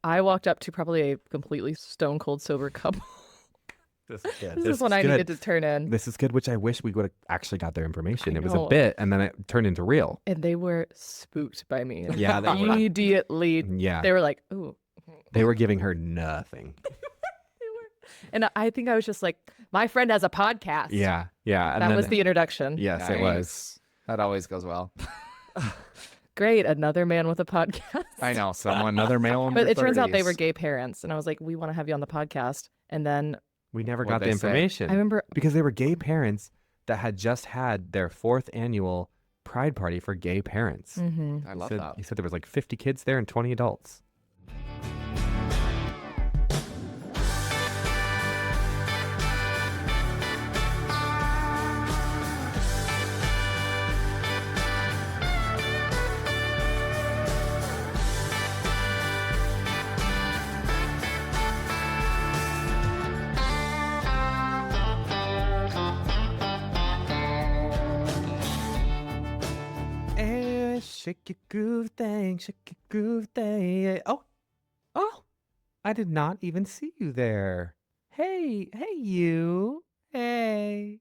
I walked up to probably a completely stone cold sober couple. This is good. This is when I needed to turn in. This is good, which I wish we would have actually got their information. I It was a know. bit, and then it turned into real. And they were spooked by me. Yeah, they were. Immediately, Yeah. they were like, ooh. They were giving her nothing. And I think I was just like, my friend has a podcast. Yeah. And that then, was the introduction. Yes, it was. That always goes well. Great. Another man with a podcast. I know. Another male in But their it turns out they 30s. were gay parents. And I was like, we want to have you on the podcast. And then We never What'd got the they say? information. I remember, Because they were gay parents that had just had their 4th annual Pride Party for gay parents. I love that. He said there was like 50 kids there and 20 adults. Shake your groove thing, shake your groove thing. Oh, I did not even see you there. Hey, you. Hey.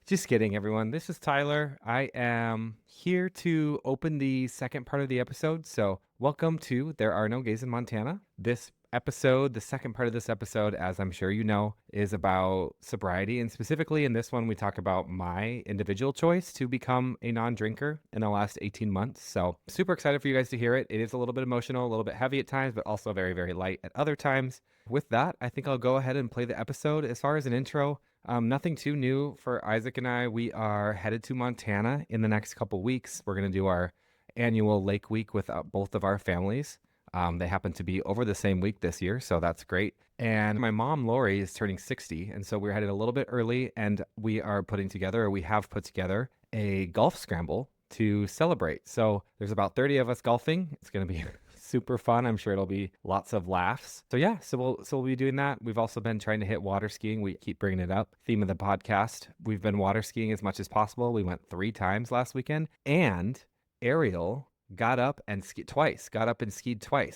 Just kidding, everyone. This is Tyler. I am here to open the second part of the episode. So welcome to There Are No Gays in Montana. This episode, the second part of this episode, as I'm sure you know, is about sobriety. And specifically in this one, we talk about my individual choice to become a non-drinker in the last 18 months. So super excited for you guys to hear it. It is a little bit emotional, a little bit heavy at times, but also very, very light at other times. With that, I think I'll go ahead and play the episode. As far as an intro, nothing too new for Isaac and I. We are headed to Montana in the next couple weeks. We're going to do our annual lake week with both of our families. They happen to be over the same week this year, so that's great. And my mom, Lori, is turning 60, and so we're headed a little bit early, and we have put together a golf scramble to celebrate. So there's about 30 of us golfing. It's going to be super fun. I'm sure it'll be lots of laughs. So yeah, so we'll be doing that. We've also been trying to hit water skiing. We keep bringing it up. Theme of the podcast. We've been water skiing as much as possible. We went 3 times last weekend, and Ariel got up and skied twice.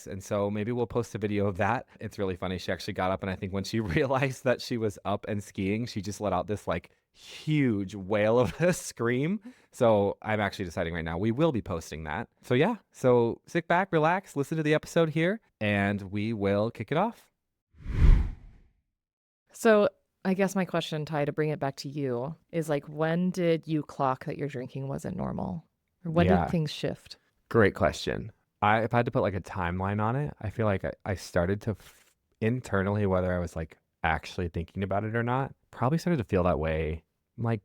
And so maybe we'll post a video of that. It's really funny. She actually got up, and I think when she realized that she was up and skiing, she just let out this like huge wail of a scream. So I'm actually deciding right now, we will be posting that. So yeah, so sit back, relax, listen to the episode here, and we will kick it off. so I guess my question, Ty, to bring it back to you, is like, when did you clock that your drinking wasn't normal? Or when Yeah. did things shift? Great question. If I had to put like a timeline on it, I feel like I started to internally, whether I was like actually thinking about it or not, probably started to feel that way like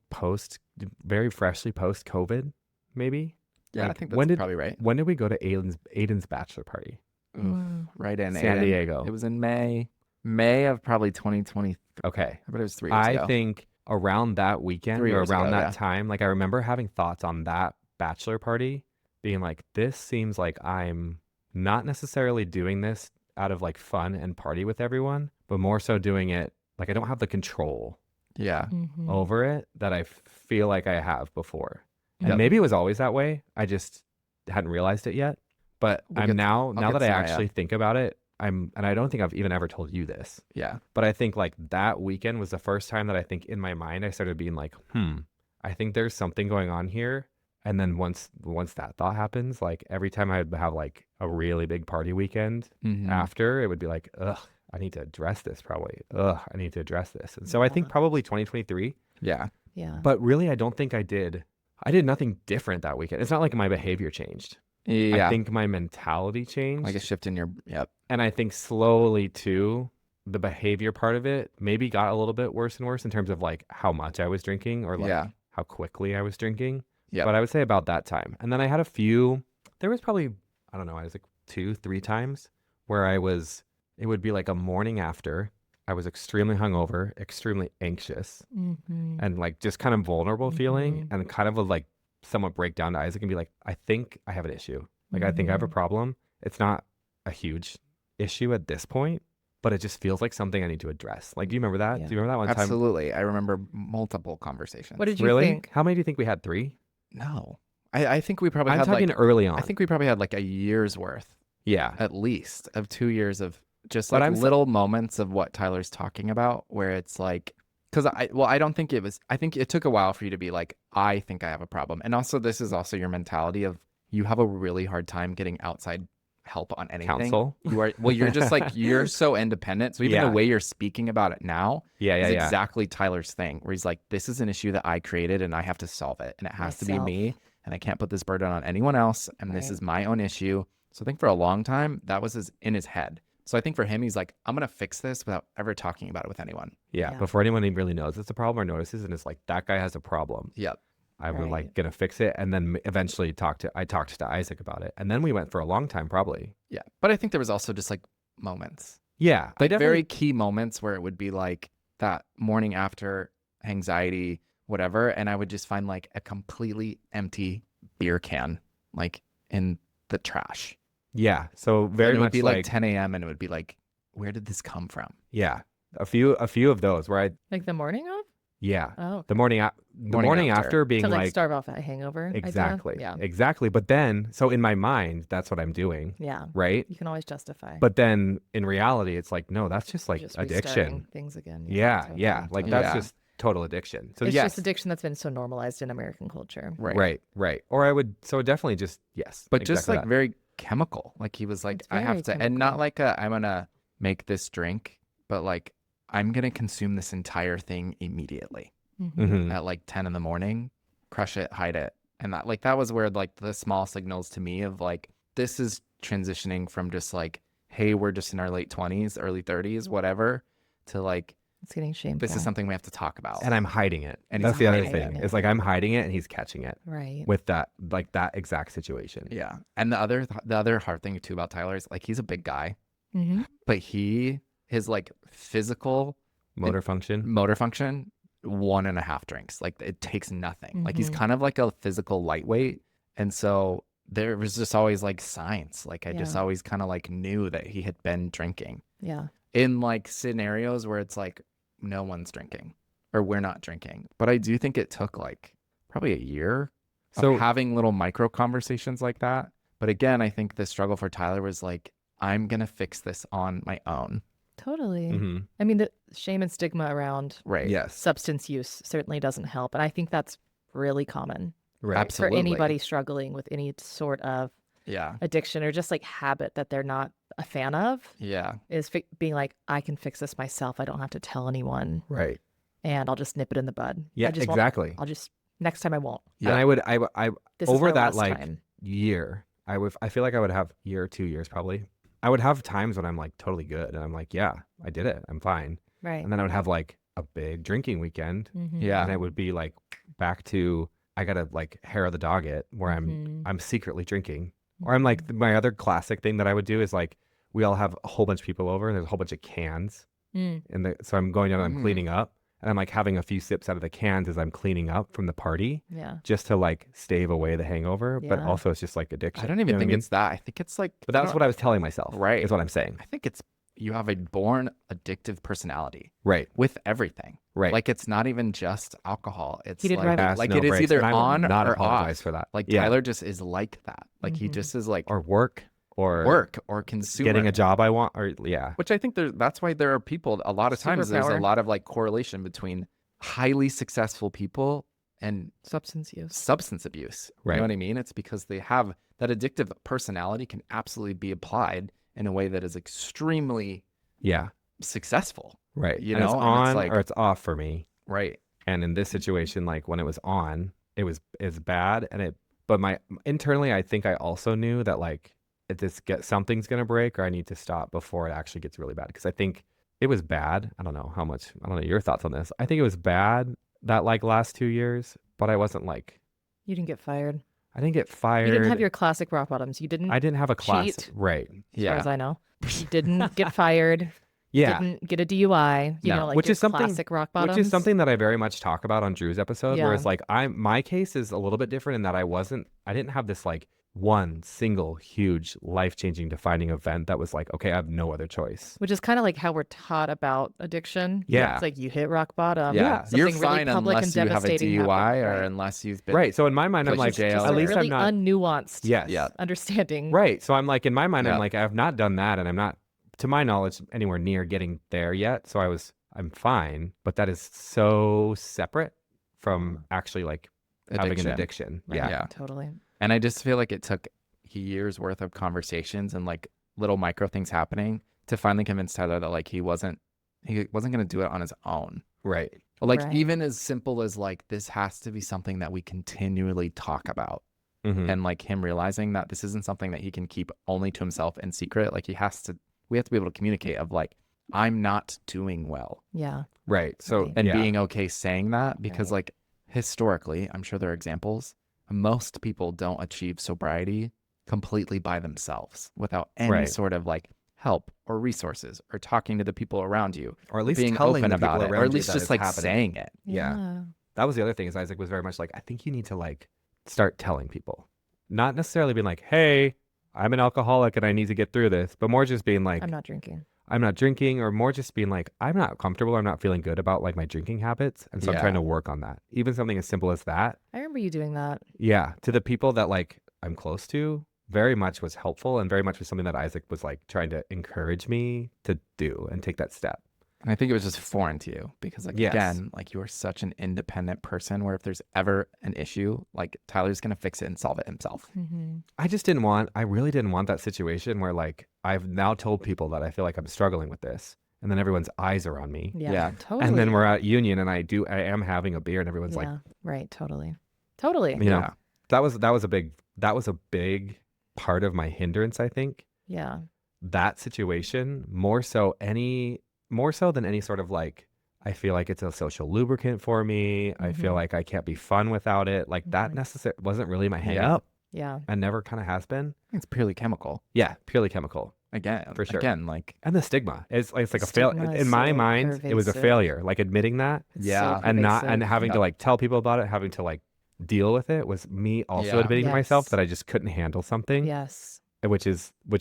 very freshly post COVID, maybe. Yeah, Like, I think that's probably right. When did we go to Aiden's bachelor party? Wow. Right in San Aiden. Diego. It was in May of probably 2020. Okay. But it was 3 years ago. I think around that weekend 3 or years around ago, that yeah. time, like I remember having thoughts on that bachelor party being like, this seems like I'm not necessarily doing this out of like fun and party with everyone, but more so doing it like I don't have the control Yeah. Mhm. over it that I feel like I have before. And Yep. maybe it was always that way. I just hadn't realized it yet. But I'll now get that I to Maya. actually think about it, and I don't think I've even ever told you this, Yeah. but I think like that weekend was the first time that I think in my mind I started being like, I think there's something going on here. And then once that thought happens, like every time I'd have like a really big party weekend Mhm. after, it would be like, ugh, I need to address this probably. Ugh, I need to address this. And so I think probably 2023, Yeah. Yeah. but really I don't think I did nothing different that weekend. It's not like my behavior changed. Yeah. I think my mentality changed. Like a shift in your, yep. And I think slowly too, the behavior part of it maybe got a little bit worse and worse in terms of like how much I was drinking or like Yeah. how quickly I was drinking. Yep. But I would say about that time. And then I had there was probably, I don't know, I was like 2-3 times where it would be like a morning after. I was extremely hungover, extremely anxious, Mhm. and like just kind of vulnerable feeling, Mhm. and kind of would like somewhat break down to Isaac and be like, I think I have an issue. Like, I think I have a Mhm. problem. It's not a huge issue at this point, but it just feels like something I need to address. Like, do you remember that? Yeah. Do you remember that one time? Absolutely. I remember multiple conversations. What did you Really? think? How many do you think we had? 3? No. I think we probably I'm had talking like, early on. I think we probably had like a year's worth. Yeah. at least of 2 years of just But like I'm so- little moments of what Tyler's talking about where it's like, because I don't think I think it took a while for you to be like, I think I have a problem. And also, this is also your mentality of you have a really hard time getting outside help on anything. Counsel. You're just like, you're so independent. So even the Yeah. way you're speaking about it now Yeah. is Yeah. exactly Tyler's thing, where he's like, this is an issue that I created and I have to solve it. And it has to be Myself. me. And I can't put this burden on anyone else. And this Right. is my own issue. So I think for a long time, that was in his head. So I think for him, he's like, I'm going to fix this without ever talking about it with anyone. Yeah. Yeah. Before anyone even really knows it's a problem or notices, and it's like, that guy has a problem. Yep. I'm Right. like gonna fix it, and then eventually I talked to Isaac about it, and then we went for a long time, probably. Yeah. But I think there was also just like moments, Yeah, I like definitely. very key moments where it would be like that morning after anxiety, whatever. And I would just find like a completely empty beer can, like in the trash. Yeah, so very And it would much be like, like 10 a.m. and it would be like, where did this come from? yeah, a few of those where I Like the morning of? yeah Oh. the morning Morning after after. being To like like starve off that hangover. idea? exactly Yeah. exactly, but then so in my mind that's what I'm doing, Yeah. right? You can always justify. But then in reality it's like no, that's just like Just addiction. restarting things again. Yeah, totally, yeah, like totally. that's Yeah. just total addiction. So It's yes, just addiction that's been so normalized in American culture. right. Or I would so definitely just yes, But just exactly like that. very chemical. Like he was like, It's I have very to, and not chemical. like I'm going to make this drink, but like I'm going to consume this entire thing immediately Mhm. at like 10 in the morning, crush it, hide it. And that was where like the small signals to me of like, this is transitioning from just like, hey, we're just in our late 20s, early 30s, whatever, to like, It's getting shameful. this is something we have to talk about. And I'm hiding it. And That's he's the other hiding thing. it. It's like I'm hiding it and he's catching it right. with that like that exact situation. Yeah. And the other hard thing too about Tyler is like, he's a big guy, Mm-hmm. but his like physical Motor function. motor function, 1.5 drinks. Like it takes nothing. Like he's Mhm. kind of like a physical lightweight. And so there was just always like signs. Like I just Yeah. always kind of like knew that he had been drinking Yeah. in like scenarios where it's like no one's drinking or we're not drinking. But I do think it took like probably a year So- of having little micro conversations like that. But again, I think the struggle for Tyler was like, I'm going to fix this on my own. Totally. Mm-hmm. I mean, the shame and stigma around Right. Yes. substance use certainly doesn't help. And I think that's really common Right. Absolutely. for anybody struggling with any sort of Yeah. addiction or just like habit that they're not a fan of Yeah. is being like, I can fix this myself. I don't have to tell anyone Right. and I'll just nip it in the bud. Yeah. I just won't- Exactly. I'll just, next time I won't. Yeah. And I This over is my that last like time. year, I feel like I would have year or 2 years probably. I would have times when I'm like totally good and I'm like, yeah, I did it. I'm fine. Right. And then I would have like a big drinking weekend Mhm. Yeah. and it would be like back to I gotta like hair of the dog it where Mhm. I'm secretly drinking. Or I'm like my other classic thing that I would do is like we all have a whole bunch of people over and there's a whole bunch of cans Mm. and so I'm going down and I'm Mm. cleaning up and I'm like having a few sips out of the cans as I'm cleaning up from the party Yeah. just to like stave away the hangover, but Yeah. also it's just like addiction. I don't You even know what think I mean? it's that. I think it's like, But that's what I was telling myself. Right. Is what I'm saying. I think it's you have a born addictive personality Right. with everything. Right. Like it's not even just alcohol. It's He did like, right. Pass, like no it is breaks, either and I will on not or apologize off. for that. Like Yeah. Tyler just is like that. Like he Mhm. just is like Or work or work or consumer. getting a job I want or yeah. Which I think that's why there are people a lot of times there's a Superpower. lot of like correlation between highly successful people and Substance use. substance abuse. You Right. know what I mean? It's because they have that addictive personality can absolutely be applied in a way that is extremely Yeah. successful. Right. You And it's know, and it's on like- or it's off for me. Right. And in this situation, like when it was on, it's bad but my internally I think I also knew that like if something's gonna break or I need to stop before it actually gets really bad. Because I think it was bad. I don't know your thoughts on this. I think it was bad that like last 2 years, but I wasn't like You didn't get fired. I didn't get fired. You didn't have your classic rock bottoms. You didn't, I didn't have a class. cheat. Right. as Yeah. far as I know. You didn't get fired. Yeah. Didn't get a DUI. You No. know, like Which your is something- classic rock bottoms. Which is something that I very much talk about on Drew's episode, where Yeah. it's like my case is a little bit different in that I didn't have this like one single huge life-changing defining event that was like, okay, I have no other choice. Which is kind of like how we're taught about addiction. Yeah. It's like you hit rock bottom. Yeah. Something You're really fine public unless and you have a devastating DUI happened, or right. unless you've been. Right. So in my mind, I'm Put to like, jail Just at a least really I'm not. unnuanced Yes. Yeah. understanding. Right. So I'm like, in my mind, I'm Yeah. like, I have not done that, and I'm not, to my knowledge, anywhere near getting there yet. So I'm fine, but that is so separate from actually like having an addiction. Right, Yeah. Yeah. Totally. And I just feel like it took years worth of conversations and like little micro things happening to finally convince Tyler that like he wasn't going to do it on his own. Right. Like Right. even as simple as like this has to be something that we continually talk about. Mhm. And like him realizing that this isn't something that he can keep only to himself in secret. Like we have to be able to communicate of like, I'm not doing well. Yeah. Right. So, Right. And yeah. being okay saying that because Right. like historically, I'm sure there are examples, most people don't achieve sobriety completely by themselves without any Right. sort of like help or resources or talking to the people around you or at least being telling open the people about it or around at you least that just it's like happening. saying it. Yeah. That was the other thing is Isaac was very much like, I think you need to like start telling people, not necessarily being like, hey, I'm an alcoholic and I need to get through this, but more just being like, I'm not drinking. I'm not drinking, or more just being like, I'm not comfortable. I'm not feeling good about like my drinking habits. And so I'm Yeah. trying to work on that. Even something as simple as that. I remember you doing that. Yeah. To the people that like I'm close to, very much was helpful and very much was something that Isaac was like trying to encourage me to do and take that step. And I think it was just foreign to you because like Yes. again, like you are such an independent person where if there's ever an issue, like Tyler's going to fix it and solve it himself. Mm-hmm. I really didn't want that situation where like I've now told people that I feel like I'm struggling with this and then everyone's eyes are on me. Yeah. Yeah. Totally. And then we're at Union and I am having a beer and everyone's yeah. like, Right. Totally. Totally. you know, Yeah. that was a big part of my hindrance, I think. Yeah. That situation more so than any sort of like, I feel like it's a social lubricant for me. I feel Mhm. like I can't be fun without it. Like that Mhm. wasn't really my hang Yeah. up Yeah. and never kind of has been. It's purely chemical. Yeah, purely chemical. Again, For sure. Again, like And the stigma. It's like The a fail stigma is in my so mind, it was a pervasive. failure. Like admitting that It's Yeah. So and having to Yeah. like tell people about it, having to like deal with it was me also Yeah. admitting to myself Yes. that I just couldn't handle something, Yes. which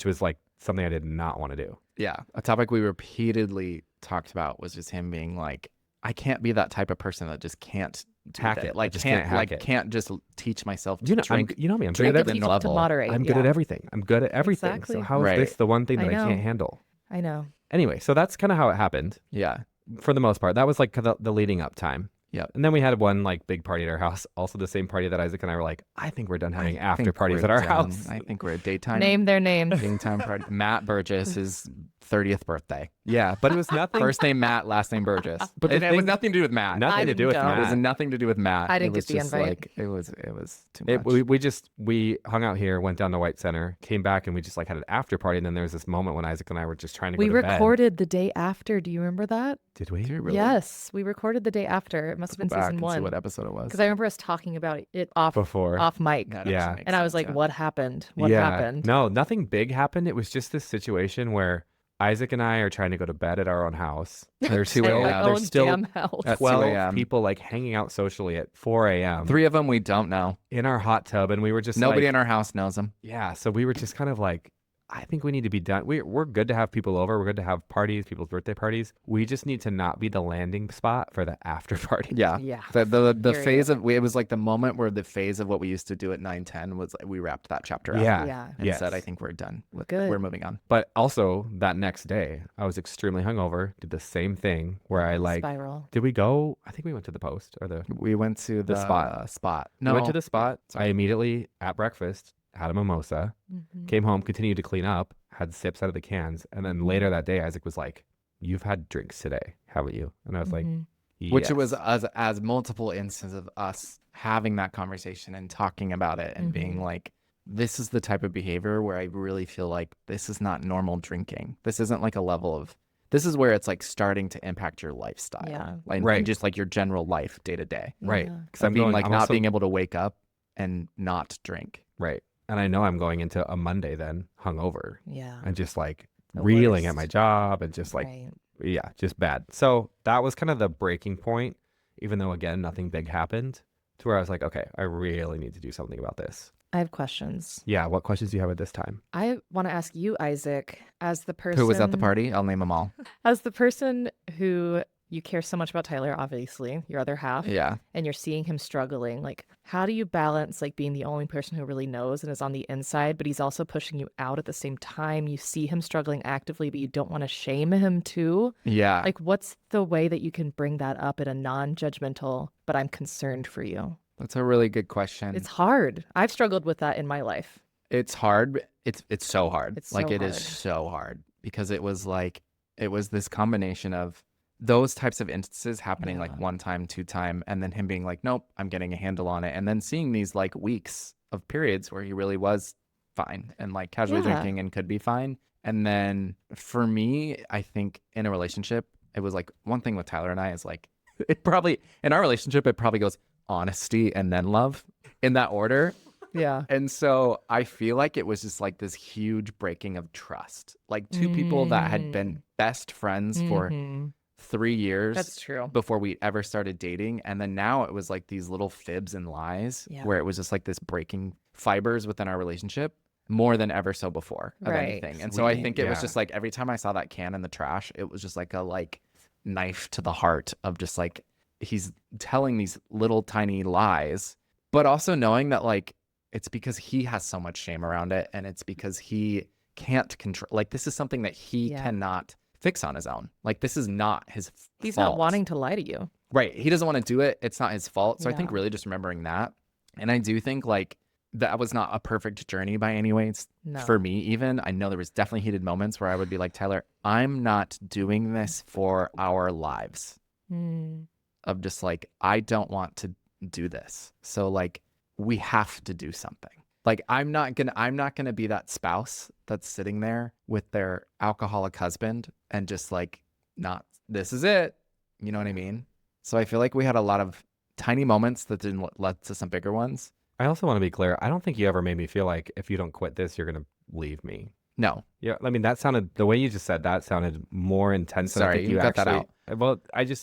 was like something I did not want to do. yeah, a topic we repeatedly talked about was just him being like, I can't be that type of person that just can't Hack that. it. I Like just can't can't hack like it. can't just teach myself to You know, drink. you know me. I'm good drink at at the everything. To level. moderate. I'm good yeah. at everything. I'm good at everything. Exactly. So how is Right. this the one thing that I I can't know. handle? I know. Anyway, so that's kind of how it happened Yeah. for the most part. That was like the leading up time. Yep. And then we had one like big party at our house, also the same party that Isaac and I were like, I think we're done having after think parties we're at our done. house. I think we're a daytime Name their names. daytime party. Matt Burgess, his 30th birthday. Yeah, but it was nothing. First name Matt, last name Burgess. But But the it was thing- nothing to do with Matt. Nothing I to do didn't with go. It was Matt. nothing to do with Matt. I didn't it was get the just invite. like it was too much. We hung out here, went down to White Center, came back, and we just like had an after party. And then there was this moment when Isaac and I were just trying to We go to bed. recorded the day after. Do you remember that? Did we? Do you really? Yes. We recorded the day after. It must have Let's been go back season and see one. what episode it was. Because I remember us talking about it off Before. mic. That Yeah. actually makes And I was sense, like, yeah. what happened? What Yeah. happened? No, nothing big happened. It was just this situation where Isaac and I are trying to go to bed at our own house. There's 2 still, a.m. there's still damn house. At 2 12 a.m. people like hanging out socially at 4 a.m. 3 of them we don't know. in our hot tub, and we were just Nobody like, in our house knows them. yeah. So we were just kind of like, I think we need to be done. We're good to have people over. We're good to have parties, people's birthday parties. We just need to not be the landing spot for the after party. Yeah. Yeah. The Period. phase of it was like the moment where the phase of what we used to do at 9-10 was like we wrapped that chapter up. Yeah. Yeah. And Yes. said, I think we're done. Good. We're moving on. But also that next day, I was extremely hungover. Did the same thing where I like. Spiral. Did we go? I think we went to the post or the. We went to the spot. No. We went to the spot. I immediately at breakfast had a mimosa. Mhm. Came home, continued to clean up, had sips out of the cans, and then later that day, Isaac was like, "You've had drinks today, haven't you?" And I was like, Mhm. Which it was "Yes." as multiple instances of us having that conversation and talking about it and being Mhm. like, this is the type of behavior where I really feel like this is not normal drinking. This isn't like a level of, this is where it's like starting to impact your lifestyle. Yeah. Like Right. just like your general life day to day. right. Yeah. Because Of I'm being going, like I'm not also- being able to wake up and not drink. right, and I know I'm going into a Monday then hungover Yeah. and just like The reeling at worst. my job and just like Right. yeah, just bad. So that was kind of the breaking point. Even though again nothing big happened, to where I was like, okay, I really need to do something about this. I have questions. Yeah, what questions do you have at this time? I want to ask you, Isaac, as the person Who was at the party? I'll name them all. as the person who you care so much about Tyler, obviously, your other half, Yeah. and you're seeing him struggling. Like, how do you balance like being the only person who really knows and is on the inside, but he's also pushing you out at the same time? You see him struggling actively, but you don't want to shame him too. Yeah. Like, what's the way that you can bring that up in a non-judgmental, but I'm concerned for you? That's a really good question. It's hard. I've struggled with that in my life. It's hard. It's so hard. It's like so it is hard. so hard because it was this combination of those types of instances happening like Yeah. 1 time, 2 time, and then him being like, nope, I'm getting a handle on it. And then seeing these like weeks of periods where he really was fine and like casually Yeah. drinking and could be fine. And then for me, I think in a relationship, it was like one thing with Tyler and I is like, it probably in our relationship, it probably goes honesty and then love in that order. Yeah. And so I feel like it was just like this huge breaking of trust. Like 2 people that had been best friends for Mhm. 3 years That's true. before we ever started dating. And then now it was like these little fibs and lies Yeah. where it was just like this breaking fibers within our relationship more than ever so before of Right. anything. And so I Sweet. think it was Yeah. just like every time I saw that can in the trash, it was just like a like knife to the heart of just like he's telling these little tiny lies, but also knowing that like it's because he has so much shame around it and it's because he can't control like this is something that he Yeah. cannot fix on his own. Like this is not his He's fault. not wanting to lie to you. Right. He doesn't want to do it. It's not his fault. So I think Yeah. really just remembering that. And I do think like that was not a perfect journey by any ways No. for me even. I know there was definitely heated moments where I would be like, Tyler, I'm not doing this for our lives. Mm. Of just like, I don't want to do this. So like we have to do something. Like I'm not gonna be that spouse that's sitting there with their alcoholic husband and just like not this is it. You know what I mean? So I feel like we had a lot of tiny moments that didn't lead to some bigger ones. I also want to be clear. I don't think you ever made me feel like if you don't quit this, you're going to leave me. No. Yeah, I mean, that sounded, the way you just said that sounded more intense than I Sorry, think you you cut that actually. Well,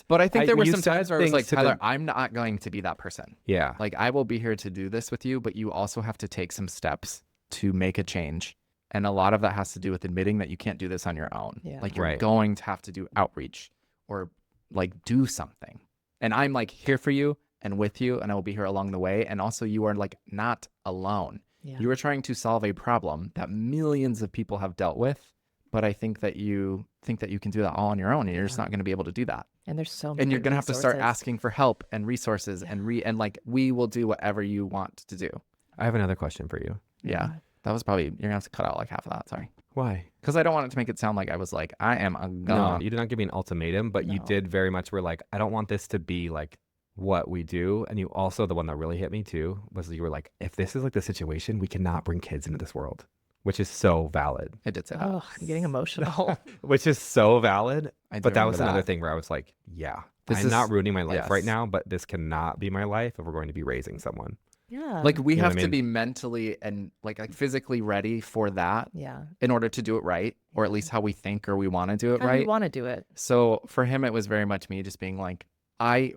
But I think there were you some said times where I was things like, to Tyler, the- I'm not going to be that person. Yeah. Like I will be here to do this with you, but you also have to take some steps to make a change. And a lot of that has to do with admitting that you can't do this on your own. Yeah. Like you're Right. going to have to do outreach or like do something. And I'm like here for you and with you, and I will be here along the way. And also you are like not alone. Yeah. You are trying to solve a problem that millions of people have dealt with. But I think that you can do that all on your own, and you're just not going to be able to do that. And there's so many And you're going to have to start resources. asking for help and resources and like we will do whatever you want to do. I have another question for you. Yeah. That was probably, you're going to have to cut out like half of that. Sorry. Why? Because I don't want it to make it sound like I was like, I am a No, gun. you did not give me an ultimatum, but you No. did very much were like, I don't want this to be like what we do. And you also, the one that really hit me too, was you were like, if this is like the situation, we cannot bring kids into this world, which is so valid. I did say that. Oh, I'm getting emotional. Which is so valid. I do But that was remember another thing where I was like, yeah, This I'm is- not ruining my life right yes. now, but this cannot be my life if we're going to be raising someone. Yeah. Like we You know have what I to mean? be mentally and like physically ready for that yeah. in order to do it right, or at least how we think or we want to do it How do you right. want to do it? So for him, it was very much me just being like,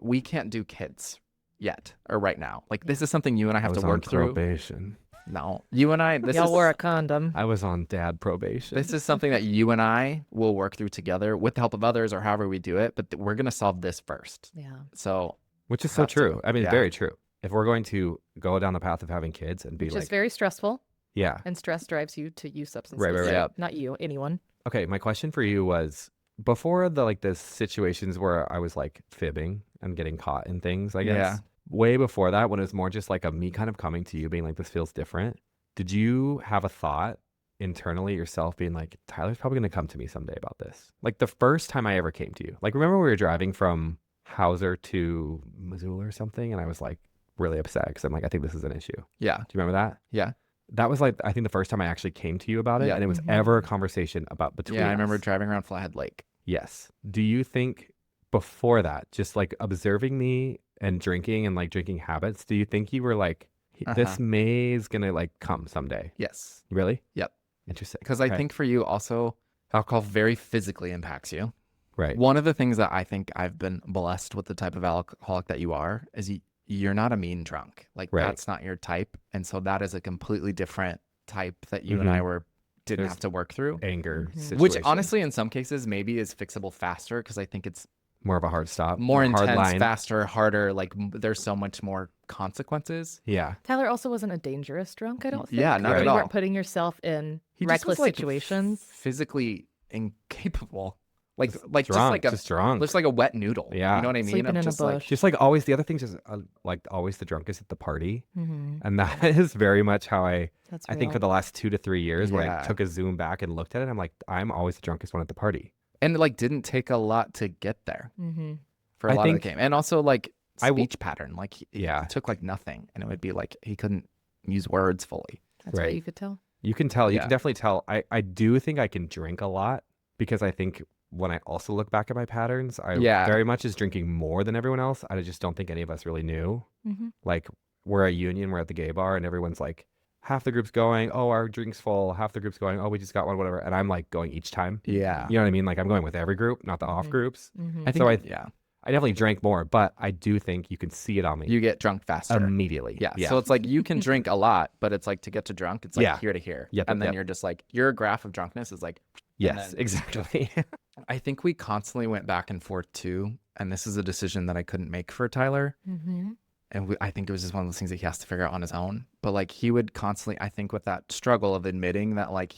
we can't do kids yet or right now. Like this is something you and I have was to on work through. probation. No, you and I, this Y'all is wore a condom. I was on dad probation. this is something that you and I will work through together with the help of others or however we do it. But we're gonna solve this first. Yeah. So Which is so have to. true. I mean, Yeah. very true. If we're going to go down the path of having kids and be Which like, is very stressful, yeah. and stress drives you to use substances. Right, right, right. Yep. Not you, anyone. Okay, my question for you was before the situations where I was like fibbing and getting caught in things, I guess. Yeah. Way before that, when it was more just like a me kind of coming to you being like, this feels different. Did you have a thought internally yourself being like, Tyler's probably going to come to me someday about this? Like the first time I ever came to you, like remember we were driving from Hauser to Missoula or something, and I was like really upset because I'm like, I think this is an issue. yeah, Do you remember that? yeah, That was like, I think the first time I actually came to you about it, Yeah. and it was Mhm. ever a conversation about between yeah. I remember us. driving around Flathead Lake. Yes. Do you think before that, just like observing me and drinking and like drinking habits, do you think you were like, this Uh-huh. may is gonna like come someday? Yes, Really? Yep. Interesting. because I Okay. think for you also, alcohol very physically impacts you. Right. One of the things that I think I've been blessed with the type of alcoholic that you are is you're not a mean drunk. Like Right. that's not your type. And so that is a completely different type that you and I didn't There's have to work through. Anger situation. Which honestly, in some cases, maybe is fixable faster because I think it's more of a hard stop, more hard intense, line. faster, harder. Like there's so much more consequences. Yeah. Tyler also wasn't a dangerous drunk, I don't think. Yeah, not Like, at you all. weren't putting yourself in He just reckless was, like, situations. physically incapable. Like Drunk, just drunk. like a wet noodle. Yeah. You know what I mean? Sleeping Of in a just like, bush. Just like always, the other thing's just like always the drunkest at the party. Mm-hmm. And that is very much how I That's think for real. the last 2 to 3 years when I Yeah. took a zoom back and looked at it, I'm like, I'm always the drunkest one at the party. and it like didn't take a lot to get there Mm-hmm. for a I lot of the think game. And also like I w- speech pattern. Like Yeah. it took like nothing. And it would be like he couldn't use words fully. That's Right. what you could tell. You can tell. You Yeah. can definitely tell. I do think I can drink a lot because I think when I also look back at my patterns, I Yeah. very much is drinking more than everyone else. I just don't think any of us really knew. Mm-hmm. Like we're a union, we're at the gay bar, and everyone's like, half the group's going, oh, our drink's full. Half the group's going, oh, we just got one, whatever. And I'm like going each time. Yeah. You know what I mean? Like I'm going with every group, not the off Mhm. groups. Mm-hmm. I think So I definitely drank more, but I do think you can see it on me you get drunk faster. immediately. Yeah. So it's like you can drink a lot, but it's like to get to drunk, it's like Yeah. here to here. Yep, And then yep. you're just like your graph of drunkenness is like yes, then- exactly. I think we constantly went back and forth too. And this is a decision that I couldn't make for Tyler. Mm-hmm. And I think it was just one of those things that he has to figure out on his own. But like he would constantly, I think, with that struggle of admitting that like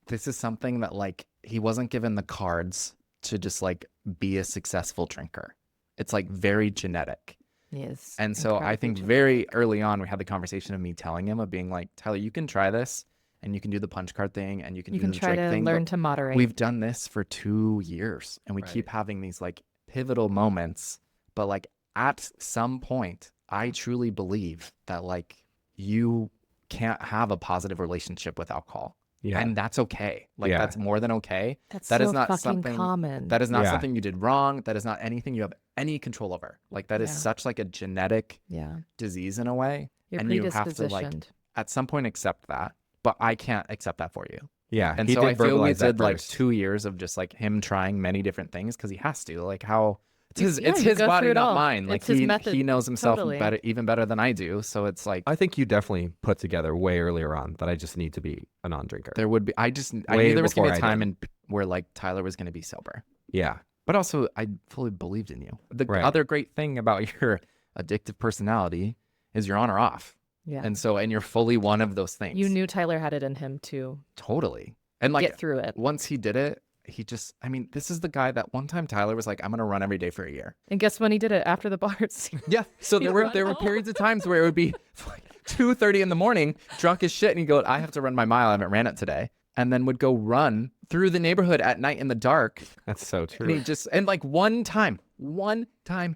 this is something that like he wasn't given the cards to just like be a successful drinker. It's like very genetic. Yes. And so I think very early on, we had the conversation of me telling him of being like, Tyler, you can try this and you can do the punch card thing and you can you do can the try drink to thing. learn but to moderate. we've done this for 2 years and we Right. keep having these like pivotal moments. But like at some point, I truly believe that like you can't have a positive relationship with alcohol. Yeah. And that's okay. Like Yeah. that's more than okay. That's that so is not fucking something- common. That is not Yeah. something you did wrong. That is not anything you have any control over. Like that is Yeah. such like a genetic yeah. disease in a way. You're and you have to, predispositioned. like, At some point accept that. But I can't accept that for you. Yeah. And he so did I feel we verbalize that did like first. 2 years of just like him trying many different things because he has to. Like how it's his, Yeah, it's you his go body, through it not all. mine. Like It's his method, he knows himself totally. better, even better than I do. So it's like I think you definitely put together way earlier on that I just need to be a non-drinker. there would be. I knew Way there was gonna be before a I time did. where like Tyler was gonna be sober. Yeah. But also, I fully believed in you. The Right. other great thing about your addictive personality is you're on or off. Yeah. And you're fully one of those things. You knew Tyler had it in him to Totally. And like get through it. once he did it, this is the guy that one time Tyler was like, I'm going to run every day for a year. And guess when he did it after the bars? Yeah. So there were periods of times where it would be like 2:30 in the morning, drunk as shit. And he'd go, I have to run my mile. I haven't ran it today. And then would go run through the neighborhood at night in the dark. That's so And true. like one time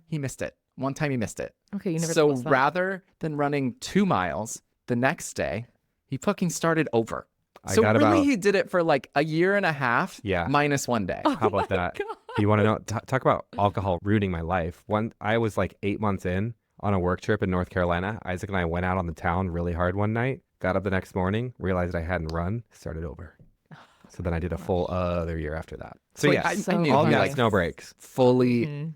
he missed it. One time he missed it. Okay, you never So told us that. rather than running 2 miles the next day, he fucking started over. I So got really, about- he did it for like a year and a half, Yeah. minus 1 day. Oh How about that? You want to know? Talk about alcohol ruining my life. I was like 8 months in on a work trip in North Carolina. Isaac and I went out on the town really hard one night. Got up the next morning, realized I hadn't run, started over. So then I did a full other year after that. So like, yes, I So knew all he gas, like no breaks. fully. Mhm.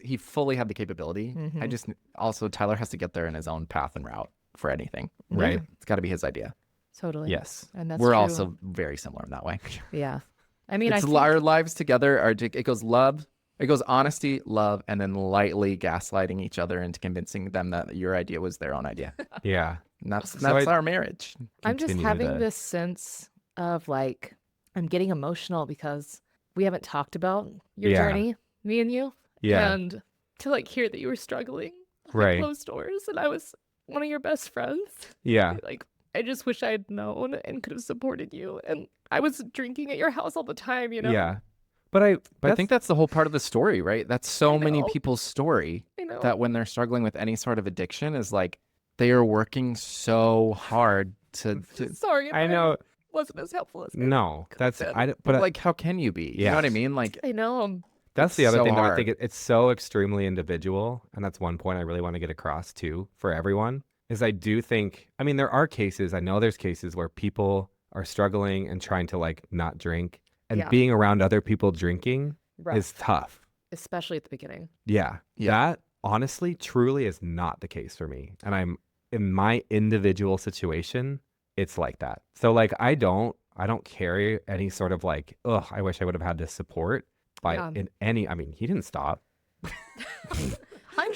He fully had the capability. Mhm. I just also Tyler has to get there in his own path and route for anything. Right. Yeah, It's got to be his idea. totally. Yes. And that's We're true. also very similar in that way. Yeah. I mean, It's our lives together are it goes love, it goes honesty, love, and then lightly gaslighting each other into convincing them that your idea was their own idea. Yeah. And that's So that's our marriage. I'm just Continue having to- this sense of like, I'm getting emotional because we haven't talked about your Yeah. journey, me and you. Yeah. And to like hear that you were struggling behind Right. closed doors and I was one of your best friends. Yeah. Like, I just wish I had known and could have supported you. And I was drinking at your house all the time, you know? Yeah. But I think that's the whole part of the story, right? That's so many know. people's story I know. that when they're struggling with any sort of addiction is like they are working so hard to Sorry, if I know. wasn't as helpful as No, that's been. but like how can you be? You know what I Yes. mean? Like I know. that's the It's other so thing, though. I hard. think it's so extremely individual. And that's one point I really want to get across, too, for everyone, is I do think, I mean, there are cases, I know there's cases where people are struggling and trying to, like, not drink. And Yeah. being around other people drinking Rough, is tough. especially at the beginning. Yeah. Yeah. That honestly, truly is not the case for me. And I'm in my individual situation, it's like that. So like I don't carry any sort of like, ugh, I wish I would have had this support by Yeah. in any, I mean, he didn't stop. I'm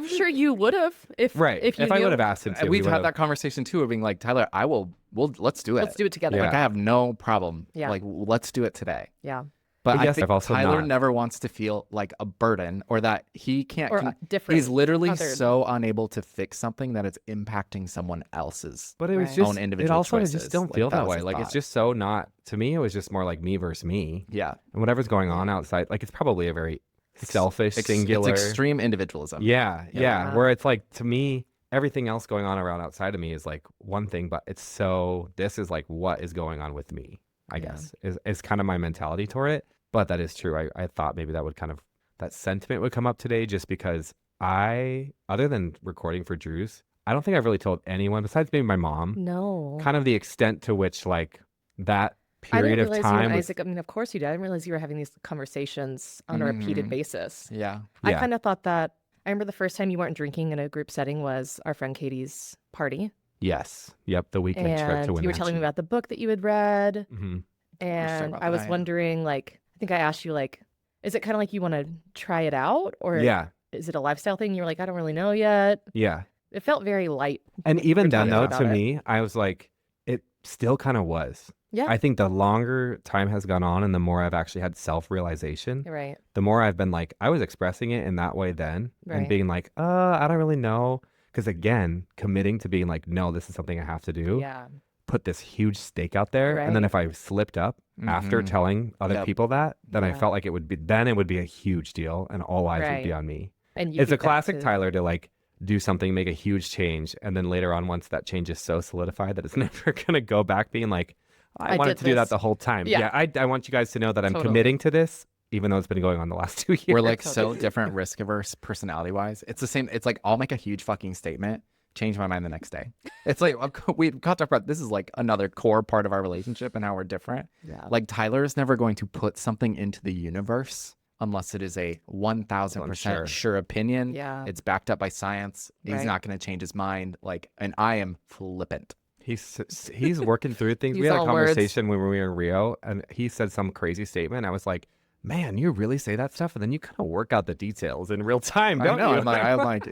sure you would have if Right. if you If I knew. would have asked him to, We've we had would've- that conversation too of being like, Tyler, let's do it. Let's do it together. Yeah. Like I have no problem. Yeah. Like let's do it today. Yeah. But I yes, think I've also Tyler not. never wants to feel like a burden or that he can't. Or different. He's literally othered. so unable to fix something that it's impacting someone else's. But it was Right. just, Own it individual also I choices. just don't Like, feel that that was way. his Like it's thought. just so not, to me, it was just more like me versus me. Yeah. And whatever's going on outside, like it's probably a very selfish, singular. It's extreme individualism. Yeah, Yeah. yeah. Where it's like, to me, everything else going on around outside of me is like one thing, but this is like what is going on with me, I Yeah. guess, is kind of my mentality toward it. But that is true. I thought maybe that sentiment would come up today just because other than recording for Drew's, I don't think I've really told anyone besides maybe my mom, No. kind of the extent to which like that I period didn't of realize you time and was, Isaac. I mean, of course you did. I didn't realize you were having these conversations on a repeated Mhm. basis. Yeah. I yeah, kind of thought that. I remember the first time you weren't drinking in a group setting was our friend Katie's party, yes, yep, the weekend trip and to you were telling me about the book that you had read, hmm and about I was that. wondering, like, I think I asked you, like, is it kind of like you want to try it out, or Yeah, is it a lifestyle thing? You were like, I don't really know yet. yeah. It felt very light. And when you even were then, talking though, about to it. me, I was like, it still kind of was. Yeah. I think the longer time has gone on and the more I've actually had self-realization, You're right. the more I've been like, I was expressing it in that way then and Right. being like, I don't really know. Because again, committing to being like, no, this is something I have to do, Yeah. put this huge stake out there. And then Right. if I slipped up after Mhm. telling other Yep. people that, then I Yeah. felt like it would be a huge deal and all eyes would be Right. on me. And you It's a think that classic too. Tyler to like do something, make a huge change, and then later on, once that change is so solidified that it's never gonna go back, being like, I I wanted did to do that this. the whole time. Yeah. Yeah, I want you guys to know that I'm Totally. committing to this, even though it's been going on the last 2 years. We're like so Totally. different, risk averse, personality wise. It's the same. It's like I'll make a huge fucking statement, change my mind the next day. It's like we've got to talk about this is like another core part of our relationship and how we're different. Yeah. Like Tyler is never going to put something into the universe unless it is a 1000% Sure. sure opinion. Yeah. It's backed up by science. He's Right. not going to change his mind. Like, and I am flippant. He's working through things. We These had a all words. conversation when we were in Rio, and he said some crazy statement. I was like, man, you really say that stuff, and then you kind of work out the details in real time, I don't know. you? I'm like,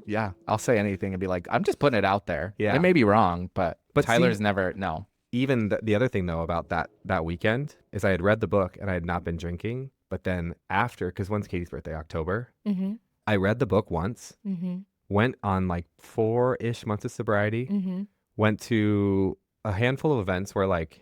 yeah, I'll say anything and be like, I'm just putting it out there. Yeah. It may be wrong, but But see- Tyler's never, no. Even the other thing though about that weekend is I had read the book and I had not been drinking, but then after, because when's Katie's birthday? October. Mm-hmm. I read the book once, Mm-hmm. went on like 4-ish months of sobriety, Mm-hmm. went to a handful of events where like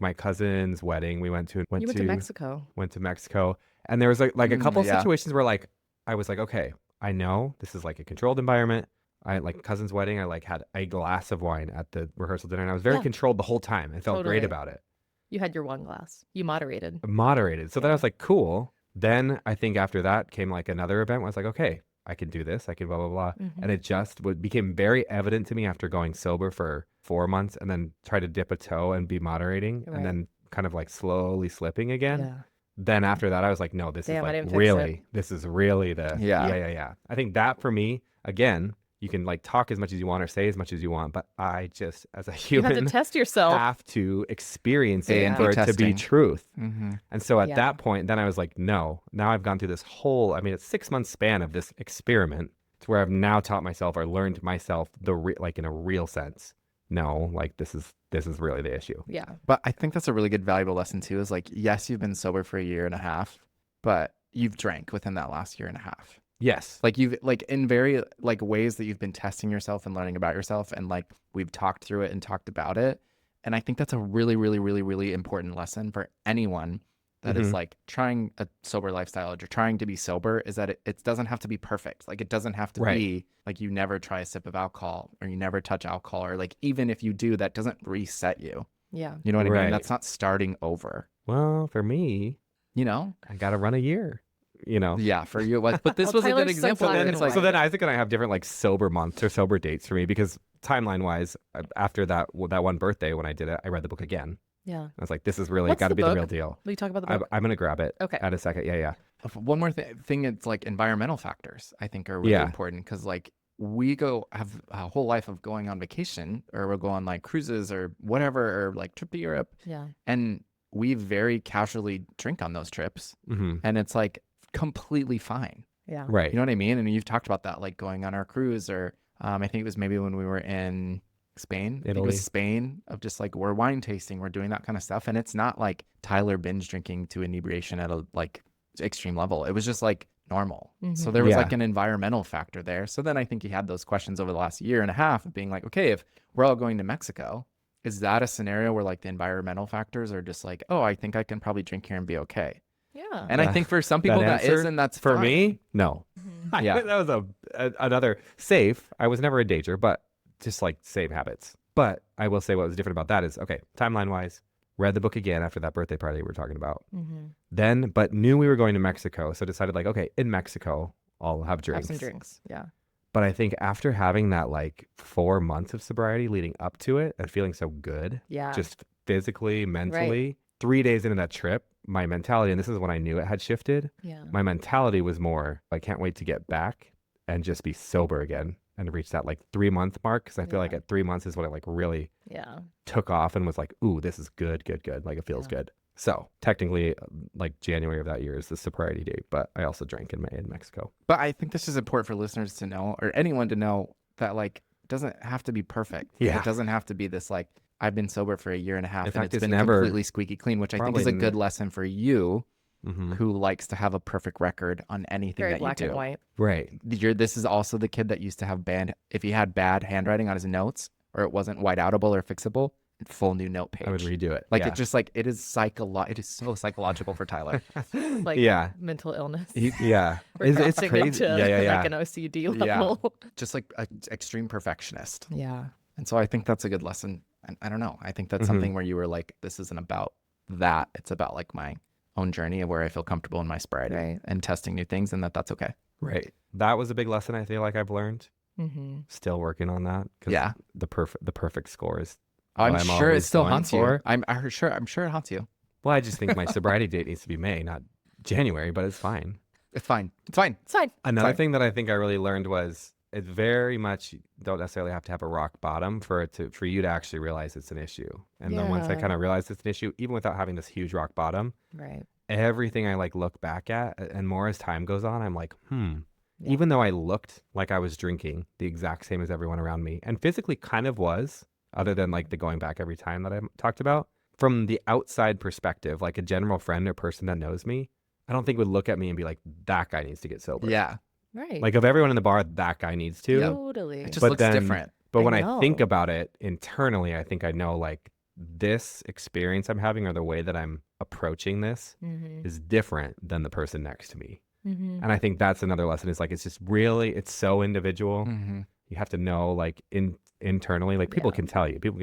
my cousin's wedding, You went to Mexico. went to Mexico, and there was like a couple yeah. situations where like I was like, okay, I know this is like a controlled environment. I like cousin's wedding. I like had a glass of wine at the rehearsal dinner, and I was very Yeah. controlled the whole time and felt great Totally. about it. You had your one glass. You moderated. Moderated. So then I Yeah. was like, cool. Then I think after that came like another event where I was like, okay, I can do this. I can blah, blah, blah. Mhm. And it just became very evident to me after going sober for 4 months and then try to dip a toe and be moderating Right. and then kind of like slowly slipping again. Yeah. Then after that, I was like, no, this Damn, I is didn't like fix really, this is really the, Yeah. yeah. I think that for me, again, you can like talk as much as you want or say as much as you want, but I just, as a You had human, to test yourself. have to experience A it and for B it to be testing. truth. Mm-hmm. And so at Yeah. that point, then I was like, no, now I've gone through this whole, I mean, it's 6 month span of this experiment to where I've now taught myself or learned myself like in a real sense. No, like this is really the issue. Yeah. But I think that's a really good valuable lesson too, is like, yes, you've been sober for a year and a half, but you've drank within that last year and a half. Yes. Like you've like in very like ways that you've been testing yourself and learning about yourself, and like we've talked through it and talked about it. And I think that's a really, really, really, really important lesson for anyone that is Mhm. like trying a sober lifestyle or trying to be sober, is that it doesn't have to be perfect. Like it doesn't have to Right. be like you never try a sip of alcohol or you never touch alcohol, or like even if you do, that doesn't reset you. Yeah. You know what I Right. mean? That's not starting over. Well, for me, You know? I got to run a year, you know? Yeah, for you. But this Well, was a good Tyler's so example. black Where and it's like, So then Isaac and I have different like sober months or sober dates for me because timeline wise, after that one birthday when I did it, I read the book again. Yeah. I was like, this is really What's got to the be the real book? deal. Will you talk about the book? I'm going to grab it Okay. at a second. Yeah. One more thing, it's like environmental factors, I think, are really Yeah. important because like we have a whole life of going on vacation or we'll go on like cruises or whatever, or like trip to Europe. Yeah. And we very casually drink on those trips. Mm-hmm. And it's like completely fine. Yeah. Right. You know what I mean? And you've talked about that, like going on our cruise, or I think it was maybe when we were in Spain. I think it Italy. was Spain, of just like we're wine tasting, we're doing that kind of stuff. And it's not like Tyler binge drinking to inebriation at a like extreme level. It was just like normal. So there was Yeah. like an environmental factor there. So then I think he had those questions over the last year and a half of being like, okay, if we're all going to Mexico, is that a scenario where like the environmental factors are just like, oh, I think I can probably drink here and be okay? Yeah. And I think for some people that answer, is, and that's for fine. me, no. Yeah. That was another safe. I was never a danger, but just like same habits. But I will say what was different about that is, okay, timeline wise, read the book again after that birthday party we were talking about. Then, but knew we were going to Mexico. So decided like, okay, in Mexico, I'll have drinks. Have some drinks. Yeah. But I think after having that like 4 months of sobriety leading up to it and feeling so good, Yeah. just physically, mentally, 3 days into that trip, my mentality, and this is when I knew it had shifted, Yeah. my mentality was more, I can't wait to get back and just be sober again and reach that like 3-month mark. Cause I feel like Yeah. at 3 months is when it like really Yeah. took off and was like, ooh, this is good. Like it feels good. So technically like January of that year is the sobriety date, but I also drank in Mexico. But I think this is important for listeners to know, or anyone to know, that like it doesn't have to be perfect. Yeah. It doesn't have to be this like, I've been sober for a year and a half In and fact, it's it's been never- completely squeaky clean, which I think is a probably good lesson for you, Mm-hmm. who likes to have a perfect record on anything Very that black you do. and white. Right. This is also the kid that used to have if he had bad handwriting on his notes or it wasn't whiteoutable or fixable, full new note page. I would redo it. Like yeah. it just like it is so psychological for Tyler. Like Yeah. mental illness. Yeah. We're It's crossing crazy. into Yeah. like an OCD Yeah. level. Just like an extreme perfectionist. Yeah. And so I think that's a good lesson. And I don't know. I think that's something where you were like, this isn't about that. It's about like my own journey of where I feel comfortable in my sobriety Right. and testing new things, and that's okay. Right. That was a big lesson I feel like I've learned. Mm-hmm. Still working on that. 'Cause Yeah. The perfect score is. I'm what I'm sure it always still going haunts you. for. I'm sure it haunts you. Well, I just think my sobriety date needs to be May, not January, but it's fine. It's fine. It's fine. It's fine. Another Sorry. thing that I think I really learned was it very much don't necessarily have to have a rock bottom for you to actually realize it's an issue. And then once I Yeah. kind of realized it's an issue, even without having this huge rock bottom, Right. everything I like look back at and more as time goes on, I'm like, Yeah. even though I looked like I was drinking the exact same as everyone around me and physically kind of was, other than like the going back every time that I talked about, from the outside perspective, like a general friend or person that knows me, I don't think would look at me and be like, that guy needs to get sober. Yeah. Right. Like of everyone in the bar, that guy needs to. Totally. It just But looks then- different. But I when I think know. about it internally, I think I know like this experience I'm having or the way that I'm approaching this Mm-hmm. is different than the person next to me. Mm-hmm. And I think that's another lesson is like, it's just really, it's so individual. Mm-hmm. You have to know like internally, like people Yeah. can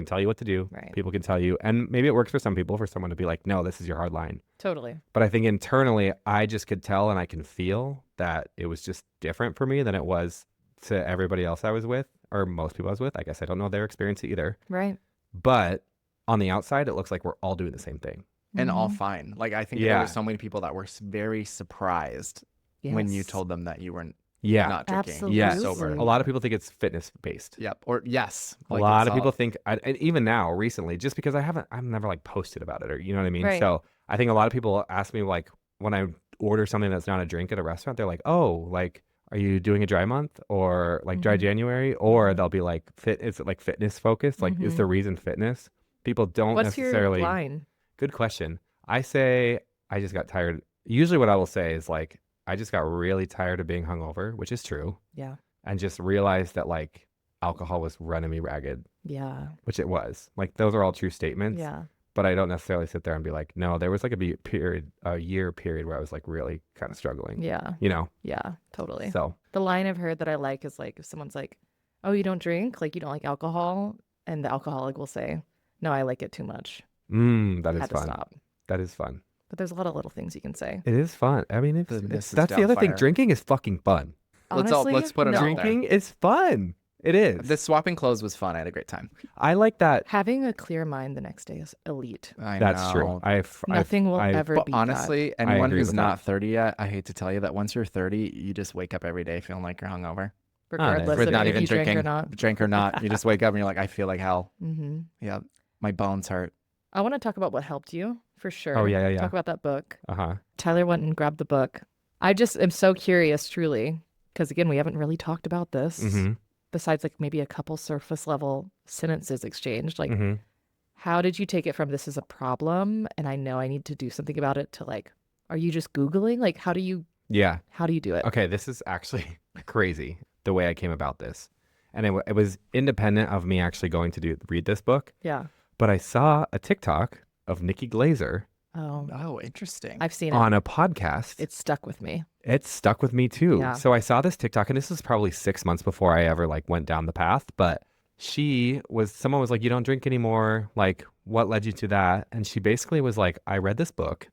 tell you what to do. Right. People can tell you. And maybe it works for some people, for someone to be like, no, this is your hard line. Totally. But I think internally, I just could tell and I can feel that it was just different for me than it was to everybody else I was with, or most people I was with. I guess I don't know their experience either. Right. But on the outside, it looks like we're all doing the same thing. And all Mhm. fine. Like I think there Yeah. were so many people that were very surprised when you Yes. told them that you weren't Yeah. not drinking. Absolutely. Sober. A lot of people think it's fitness based. Yep. Or yes. A like lot it's of people all- think, and even now, recently, just because I've never like posted about it or you know what I mean. Right. So I think a lot of people ask me like when I order something that's not a drink at a restaurant, they're like, "Oh, like, are you doing a dry month or like dry Mhm. January?" Or they'll be like, "Is it like fitness focused? Like, is Mhm. the reason fitness?" People don't What's necessarily. your line? Good question. I say I just got tired. Usually, what I will say is like, I just got really tired of being hungover, which is true, Yeah. and just realized that like alcohol was running me ragged. Yeah. Which it was. Like those are all true statements. Yeah. But I don't necessarily sit there and be like, no, there was like a year period where I was like really kind of struggling. Yeah. You know? Yeah. Totally. So The line I've heard that I like is like if someone's like, "Oh, you don't drink? Like you don't like alcohol?" And the alcoholic will say, "No, I like it too much. that is Had to fun. stop." That is fun. But there's a lot of little things you can say. It is fun. I mean, The Mrs. that's the other thing. Doubtfire. Drinking is fucking fun. Let's Honestly, put it no. out there. Drinking is fun. It is. The swapping clothes was fun. I had a great time. I like that. Having a clear mind the next day is elite. I That's know. true. Nothing will ever But beat honestly, anyone agree who's with not 30 yet, I hate to tell you that once you're 30, you just wake up every day feeling like you're hungover. that, regardless With of not if even you drinking, drink or not. drink or not. You just wake up and you're like, I feel like hell. Mm-hmm. Yeah, my bones hurt. I want to talk about what helped you for sure. Oh, yeah. Talk about that book. Uh-huh. Tyler went and grabbed the book. I just am so curious, truly, because again, we haven't really talked about this Mm-hmm. besides like maybe a couple surface level sentences exchanged. Like, Mm-hmm. how did you take it from this is a problem and I know I need to do something about it to like, are you just Googling? Like, how do you Yeah. do it? Okay, this is actually crazy the way I came about this. And it was independent of me actually going to read this book. Yeah. But I saw a TikTok of Nikki Glazer Oh, Oh, interesting. I've seen it. on a podcast. It's stuck with me. It stuck with me too. Yeah. So I saw this TikTok, and this was probably 6 months before I ever like went down the path. But someone was like, "You don't drink anymore. Like, what led you to that?" And she basically was like, "I read this book,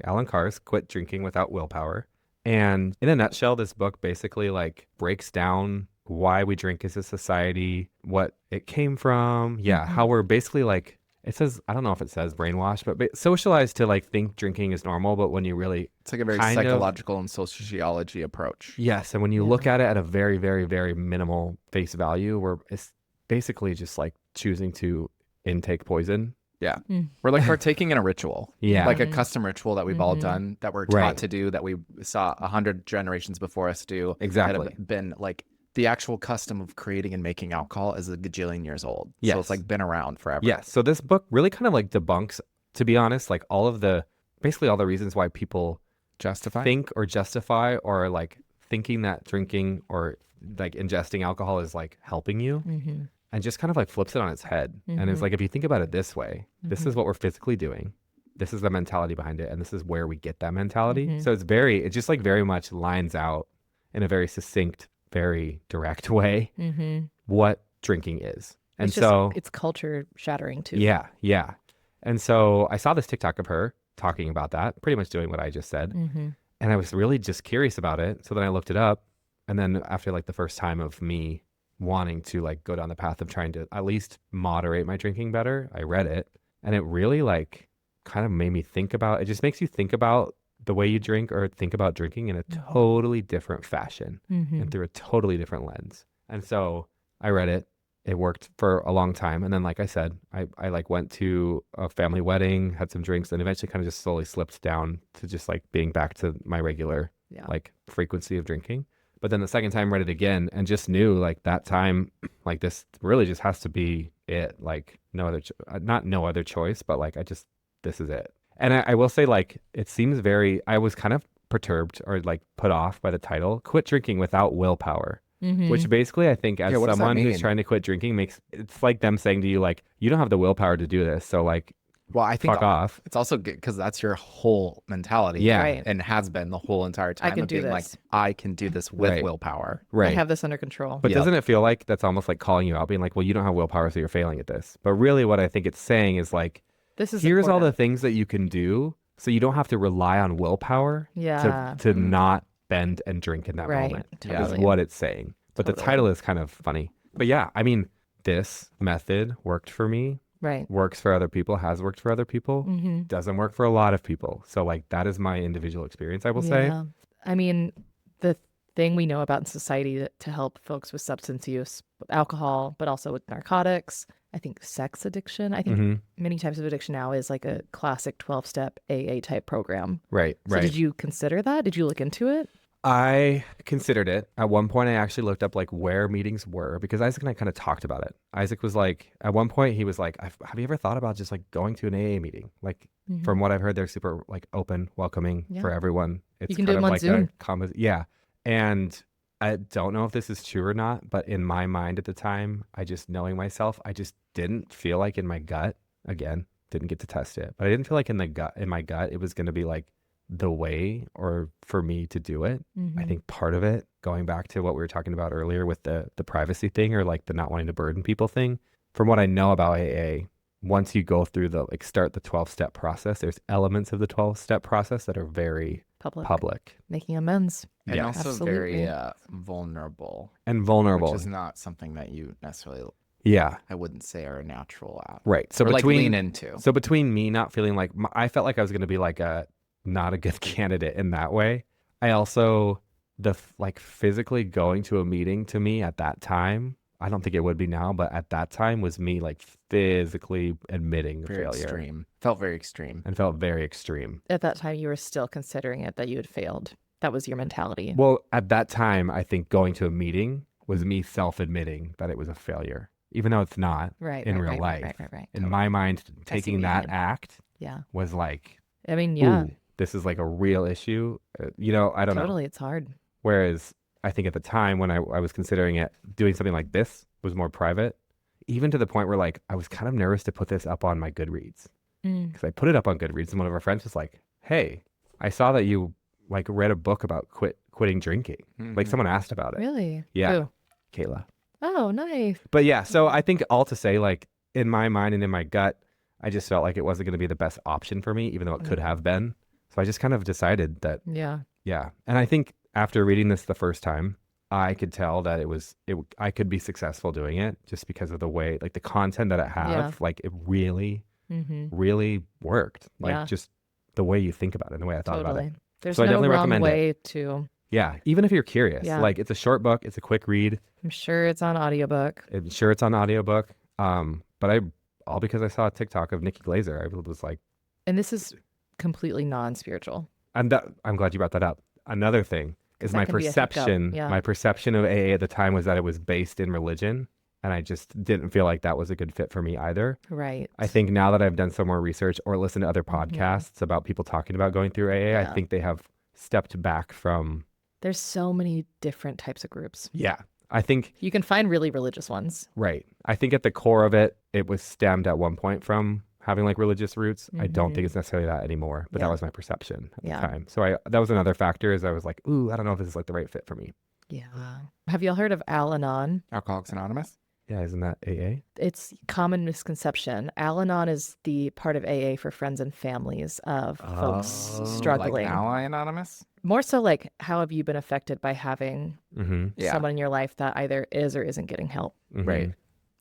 Alan Carr's Quit Drinking Without Willpower." And in a nutshell, this book basically like breaks down why we drink as a society, what it came from. Yeah. Mm-hmm. How we're basically like, it says, I don't know if it says brainwashed, but socialized to like think drinking is normal. But when you really, It's like a very kind of- psychological and sociology approach. yes. And when you Yeah. look at it at a very, very, very minimal face value, where it's basically just like choosing to intake poison. We're like partaking in a ritual. Yeah. Like a Mhm. custom ritual that we've all Mhm. done, that we're taught Right. to do, that we saw 100 generations before us do. That Exactly. have been like the actual custom of creating and making alcohol is a gajillion years old. So Yes. it's like been around forever. Yes. So this book really kind of like debunks, to be honest, like basically all the reasons why people Justify. think or justify or like thinking that drinking or like ingesting alcohol is like helping you, Mm-hmm. and just kind of like flips it on its head. And it's Mhm. like, if you think about it this way, this Mhm. is what we're physically doing. This is the mentality behind it. And this is where we get that mentality. Mhm. So it just like very much lines out in a very succinct, very direct way Mm-hmm. what drinking is. And it's so, it's culture shattering too. yeah. And so I saw this TikTok of her talking about that, pretty much doing what I just said. Mm-hmm. And I was really just curious about it. So then I looked it up. And then after like the first time of me wanting to like go down the path of trying to at least moderate my drinking better, I read it. And it really like kind of made me think about, it just makes you think about the way you drink or think about drinking in a Mhm. totally different fashion Mm-hmm. and through a totally different lens. And so I read it. It worked for a long time. And then, like I said, I like went to a family wedding, had some drinks, and eventually kind of just slowly slipped down to just like being back to my regular Yeah. like frequency of drinking. But then the second time read it again and just knew like that time, like this really just has to be it. Like no other, not no other choice, but like this is it. And I will say like, it seems I was kind of perturbed or like put off by the title, Quit Drinking Without Willpower. Mm-hmm. Which basically, I think, as Yeah, what does that someone who's mean? trying to quit drinking, it's like them saying to you, like, you don't have the willpower to do this. So, like, Well, I think fuck off. it's also good because that's your whole mentality. Yeah. Right. And has been the whole entire time can of do being like, this. I can do this with Right. willpower. I Right. have this under control. But Yep. doesn't it feel like that's almost like calling you out, being like, well, you don't have willpower, so you're failing at this. But really, what I think it's saying is like, this is here's all the important. things that you can do. So you don't have to rely on willpower Yeah. to not bend and drink in that Right. moment, Yeah. is Totally. what it's saying. But the Totally. title is kind of funny. But yeah, I mean, this method worked for me, Right. works for other people, has worked for other people. Mm-hmm. Doesn't work for a lot of people. So like that is my individual experience, I will say. Yeah. I mean, the thing we know about in society to help folks with substance use, with alcohol, but also with narcotics, I think sex addiction. I think Hmm. many types of addiction now is like a classic 12-step AA type program. Right, So right. did you consider that? Did you look into it? I considered it. At one point, I actually looked up like where meetings were because Isaac and I kind of talked about it. Isaac was like, at one point, he was like, have you ever thought about just like going to an AA meeting? Like, Mhm. from what I've heard, they're super like open, welcoming Yeah. for everyone. It's can kind do of them on like Zoom. yeah. And I don't know if this is true or not, but in my mind at the time, I just knowing myself, I just didn't feel like in my gut, again, didn't get to test it, but I didn't feel like in my gut, it was going to be like the way or for me to do it. I Mhm. think part of it, going back to what we were talking about earlier with the privacy thing or like the not wanting to burden people thing, from what I know about AA, once you go through start the 12-step process, there's elements of the 12-step process that are very public Making amends. And Yeah. also Absolutely. very vulnerable, and vulnerable. which is not something that you necessarily, Yeah. I wouldn't say, are natural at. Right. So Or like lean between into. so between me not feeling like I felt like I was going to be like a not a good candidate in that way. I also like physically going to a meeting to me at that time. I don't think it would be now, but at that time was me like physically admitting Very failure extreme. Felt very extreme. and felt very extreme. At that time, you were still considering it that you had failed. That was your mentality. Well, at that time, I think going to a meeting was me self-admitting that it was a failure, even though it's not Right. in right, real right, life. Right. In my mind, what taking you that mean. act Yeah. was like, I mean, yeah. ooh, this is like a real issue. I don't know. Totally. It's hard. Whereas I think at the time when I was considering it, doing something like this was more private, even to the point where like I was kind of nervous to put this up on my Goodreads. Because I put it up on Goodreads and one of our friends was like, hey, I saw that you like read a book about quitting drinking. Like someone asked about it. Really? Yeah. Ooh. Kayla. Oh, nice. But yeah, so I think all to say, like in my mind and in my gut, I just felt like it wasn't going to be the best option for me, even though it could have been. So I just kind of decided that, Yeah. yeah. And I think after reading this the first time, I could tell that I could be successful doing it just because of the way, like the content that it have, Yeah. like it really, Mm-hmm. really worked. Like Yeah. just the way you think about it and the way I thought about it. Totally. There's So I no definitely wrong recommend it. way to. Yeah. Even if you're curious, Yeah. like it's a short book, it's a quick read. I'm sure it's on audiobook. I'm sure it's on audiobook. But all because I saw a TikTok of Nikki Glazer. I was like, And this is completely non-spiritual. I'm glad you brought that up. Another thing is that my can be a hiccup, perception. yeah. My perception of AA at the time was that it was based in religion, and I just didn't feel like that was a good fit for me either. Right. I think now that I've done some more research or listened to other podcasts about people talking about going through AA, I Yeah. think they have stepped back from. There's so many different types of groups. Yeah, I think You can find really religious ones. right. I think at the core of it, it was stemmed at one point from having like religious roots. I don't think it's necessarily that anymore, but Yeah. that was my perception at Yeah. the time. So that was another factor is I was like, ooh, I don't know if this is like the right fit for me. Yeah. Have y'all heard of Al-Anon? Alcoholics Anonymous? Yeah, isn't that AA? It's common misconception. Al-Anon is the part of AA for friends and families of folks struggling. Like Ally Anonymous? More so like, how have you been affected by having Mm-hmm. Yeah. someone in your life that either is or isn't getting help? Right.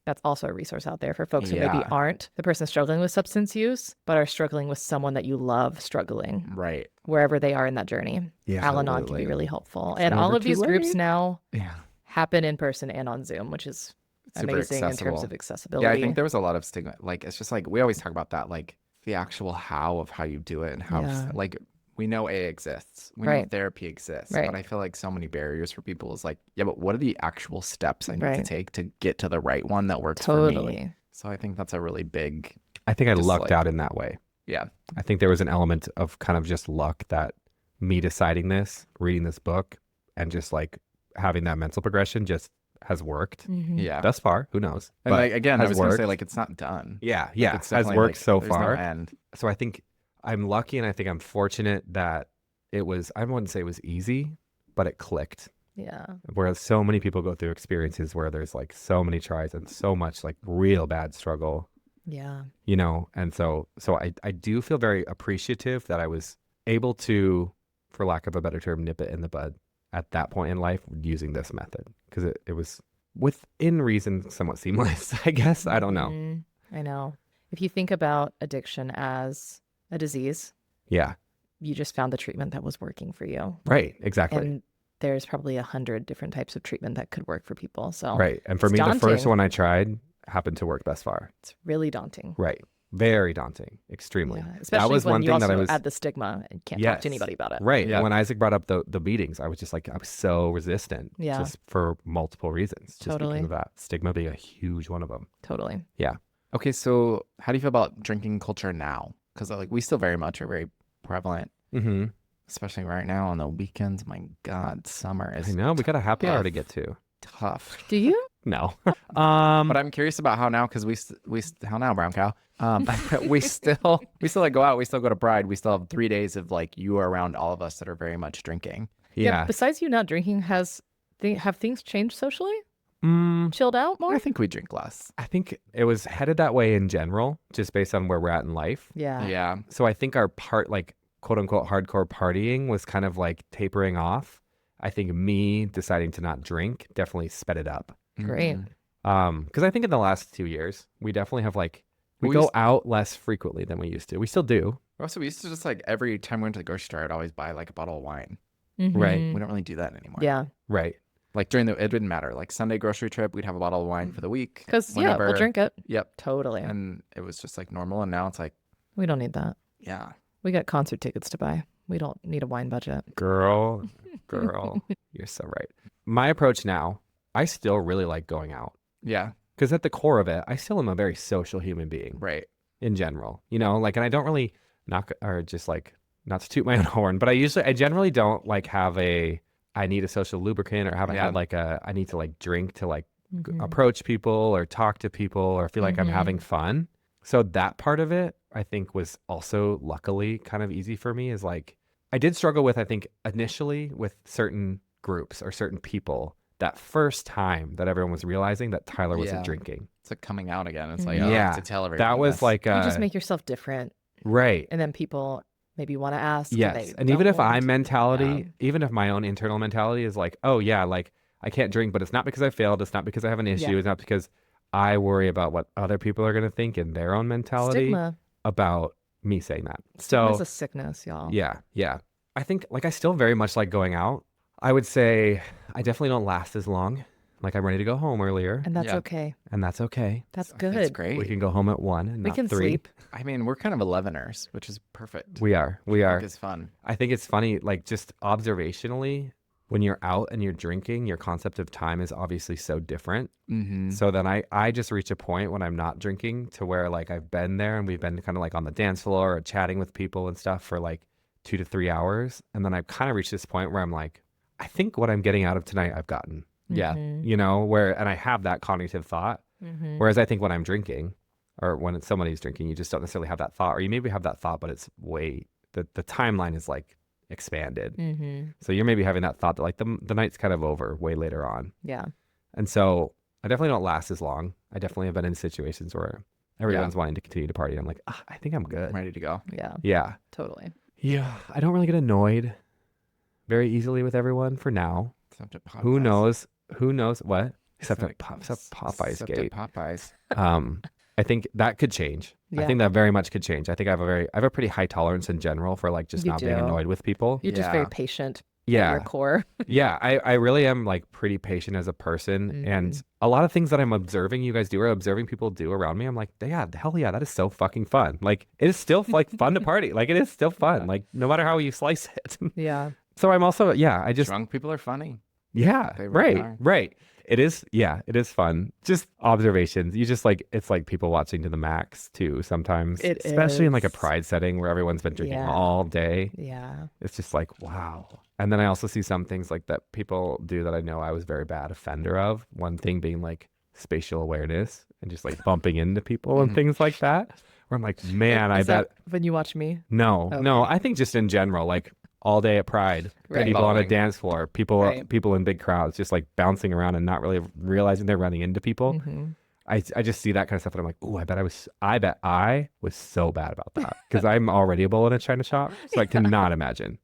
That's also a resource out there for folks who maybe Yeah. aren't the person struggling with substance use, but are struggling with someone that you love struggling, Right. wherever they are in that journey. Yeah, Al-Anon can absolutely. be really helpful. And never all of too these groups late. now Yeah. happen in person and on Zoom, which is Super amazing in terms accessible. of accessibility. Yeah, I think there was a lot of stigma. Like, it's just like, we always talk about that, like the actual how of how you do it and how, Yeah. like, we know AA exists. We know Right. therapy exists. Right. But I feel like so many barriers for people is like, yeah, but what are the actual steps I need to Right. take to get to the right one that works for me? Totally. So I think that's a really big, I think I Just lucked like- out in that way. yeah. I think there was an element of kind of just luck that me deciding this, reading this book, and just like having that mental progression just has worked Mhm. Yeah. thus far. Who knows? And But like, again, I has was going to say, worked. like, it's not done. Yeah, Like, yeah, it's has definitely, worked like, so there's no far. end. So I think I'm lucky, and I think I'm fortunate that it was. I wouldn't say it was easy, but it clicked. Yeah. Whereas so many people go through experiences where there's like so many tries and so much like real bad struggle, Yeah. and so I do feel very appreciative that I was able to, for lack of a better term, nip it in the bud at that point in life using this method, because it was within reason somewhat seamless. I guess I don't know. Mhm. I know. If you think about addiction as a disease, Yeah, you just found the treatment that was working for you. right, exactly. And there's probably 100 different types of treatment that could work for people. So Right. And for it's me, the first daunting. one I tried happened to work thus far. it's really daunting. Right. Very daunting. Extremely. Yeah. Especially was when one you thing also that I was- add the stigma and can't talk Yes. to anybody about it. Right. Yeah. And when Isaac brought up the meetings, I was just like, I was so resistant. Yeah. Just for multiple reasons. Just Totally. because of that. Stigma being a huge one of them. Totally. Okay, so how do you feel about drinking culture now? Because like we still very much are very prevalent, Mm-hmm. especially right now on the weekends. My God, summer I is know. We got a happy hour to tough. get to. tough. Do you? No. But I'm curious about how now, because how now, brown cow? We still like go out. We still go to Pride. We still have 3 days of like you are around all of us that are very much drinking. Yeah. Besides you not drinking, have things changed socially? Mm, Chilled out more? I think we drink less. I think it was headed that way in general, just based on where we're at in life. Yeah. Yeah. So I think our part, like quote unquote hardcore partying was kind of like tapering off, I think me deciding to not drink definitely sped it up. Great. Because I think in the last 2 years, we definitely have like, we We go used- out less frequently than we used to. We still do. Also, we used to just like every time we went to the grocery store, I'd always buy like a bottle of wine. Right. We don't really do that anymore. Yeah. Right. Like it didn't matter. Like Sunday grocery trip, we'd have a bottle of wine for the week. Because, yeah, we'll whenever- drink it. Yep. Totally. And it was just like normal. And now it's like, We don't need that. yeah. We got concert tickets to buy. We don't need a wine budget. Girl, you're so right. My approach now, I still really like going out. Yeah. Because at the core of it, I still am a very social human being Right. in general. You know, like, and I don't really not to toot my own horn, but I generally don't like have I need a social lubricant or haven't had like I need to like drink to like approach people or talk to people or feel like I'm having fun. So that part of it, I think, was also luckily kind of easy for me. Is like, I did struggle with, I think, initially with certain groups or certain people that first time that everyone was realizing that Tyler wasn't Yeah. drinking. It's like coming out again. It's like, Yeah. to tell everyone. That was this. like, You just make yourself different. right. And then people maybe want to ask. Yes. And they even don't if I'm want. mentality, even if my own internal mentality is like, oh yeah, like I can't drink, but it's not because I failed. It's not because I have an issue. Yeah. It's not because I worry about what other people are going to think in their own mentality Stigma. about me saying that. Stigma is So a sickness, y'all. yeah. I think like I still very much like going out. I would say I definitely don't last as long. Like I'm ready to go home earlier, And that's Yeah. okay. and that's okay. That's It's good. great. We can go home at 1 and We not can 3. sleep. I mean, we're kind of 11ers, which is perfect. We are. It's fun. I think it's funny, like just observationally, when you're out and you're drinking, your concept of time is obviously so different. Mm-hmm. So then I just reach a point when I'm not drinking to where like I've been there and we've been kind of like on the dance floor or chatting with people and stuff for like 2 to 3 hours. And then I've kind of reached this point where I'm like, I think what I'm getting out of tonight, I've gotten, Yeah. you know, and I have that cognitive thought. Whereas I think when I'm drinking or when somebody's drinking, you just don't necessarily have that thought, or you maybe have that thought, but it's the timeline is like expanded. So you're maybe having that thought that like the night's kind of over way later on. Yeah. And so I definitely don't last as long. I definitely have been in situations where everyone's wanting to continue to party. I'm like, I think I'm good. I'm ready to go. Yeah. Yeah. Totally. Yeah. I don't really get annoyed very easily with everyone for now. Except at Popeyes. Who knows? Who knows what? Except Except at at- Popeyes Except gate. at Popeyes. I think that could change. I Yeah. think that very much could change. I think I have a pretty high tolerance in general for like just You not being do. annoyed with people. You're just very Yeah. patient at Yeah. your core. Yeah, I really am like pretty patient as a person. And a lot of things that I'm observing you guys do or observing people do around me, I'm like, yeah, hell yeah, that is so fucking fun. Like it is still like fun to party. Like it is still fun. Like no matter how you slice it. Yeah. So I'm also, I just, Drunk people are funny. yeah, They really right, are. right. It is, it is fun. Just observations. You just like, it's like people watching to the max too sometimes. It especially in like a is. pride setting where everyone's been drinking Yeah. all day. Yeah. It's just like, wow. And then I also see some things like that people do that I know I was very bad offender of. One thing being like spatial awareness and just like bumping into people and things like that. Where I'm like, man, I Is that bet. when you watch me? No, I think just in general, like all day at Pride, Right. people on a Following. dance floor, people Right. people in big crowds, just like bouncing around and not really realizing they're running into people. Mm-hmm. I just see that kind of stuff and I'm like, oh, I bet I was so bad about that because I'm already a bull in a china shop, so I cannot imagine.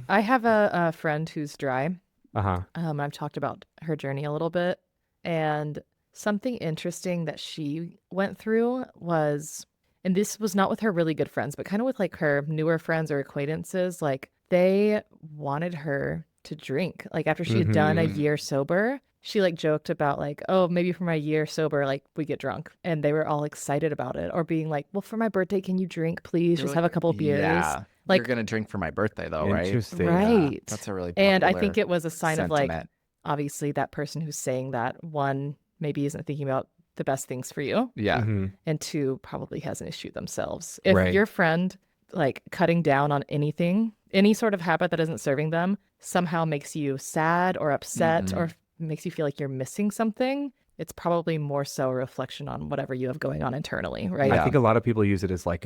I have a friend who's dry. Uh-huh. I've talked about her journey a little bit. And something interesting that she went through was, and this was not with her really good friends, but kind of with like her newer friends or acquaintances, like they wanted her to drink. Like after she had done a year sober, she like joked about like, oh, maybe for my year sober, like we get drunk. And they were all excited about it, or being like, well, for my birthday, can you drink, please? They're Just like, have a couple beers. Yeah. Like- You're going to drink for my birthday, though, right? Interesting. Right. That's a really And I popular think it was a sign of like, sentiment. obviously that person who's saying that, one, maybe isn't thinking about the best things for you, Yeah. Mhm. and two, probably has an issue themselves. If Right. your friend like cutting down on anything, any sort of habit that isn't serving them somehow makes you sad or upset or makes you feel like you're missing something, it's probably more so a reflection on whatever you have going on internally, right? I think a lot of people use it as like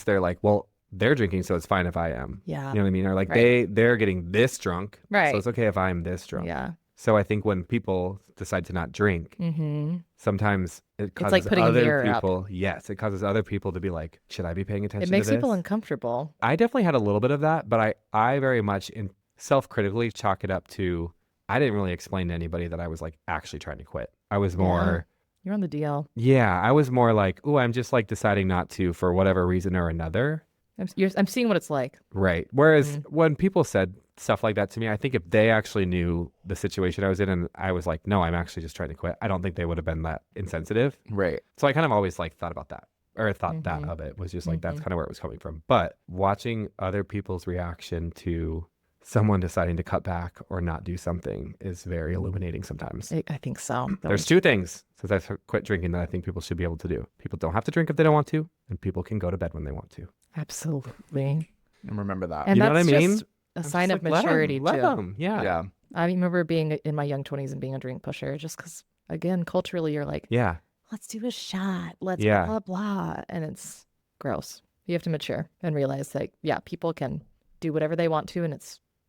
they're like, well, they're drinking, so it's fine if I am. Yeah. You know what I mean? Or like Right. they're getting this drunk, Right. so it's okay if I'm this drunk. Yeah. So I think when people decide to not drink, Mm-hmm. sometimes it It's like causes putting a other mirror up. people, yes, it causes other people to be like, should I be paying attention It to makes this? people uncomfortable. I definitely had a little bit of that, but I very much self-critically chalk it up to, I didn't really explain to anybody that I was like actually trying to quit. I was more, You're on the DL. yeah, I was more like, oh, I'm just like deciding not to for whatever reason or another. I'm seeing what it's like. Right. Whereas when people said stuff like that to me, I think if they actually knew the situation I was in and I was like, no, I'm actually just trying to quit, I don't think they would have been that insensitive. Right. So I kind of always like thought about that, or thought that Mhm. of it was just like, that's kind of where it was coming from. But watching other people's reaction to someone deciding to cut back or not do something is very illuminating sometimes. I think so. There's two things since I quit drinking that I think people should be able to do. People don't have to drink if they don't want to, and people can go to bed when they want to. Absolutely. And remember that. And You know that's what I mean? just a I'm sign just of like, let 'em, maturity let too. 'em. Yeah. yeah. I remember being in my young 20s and being a drink pusher just because, again, culturally, you're like, Yeah. let's do a shot. Let's Yeah. blah, blah, blah. And it's gross. You have to mature and realize that, yeah, people can do whatever they want to, and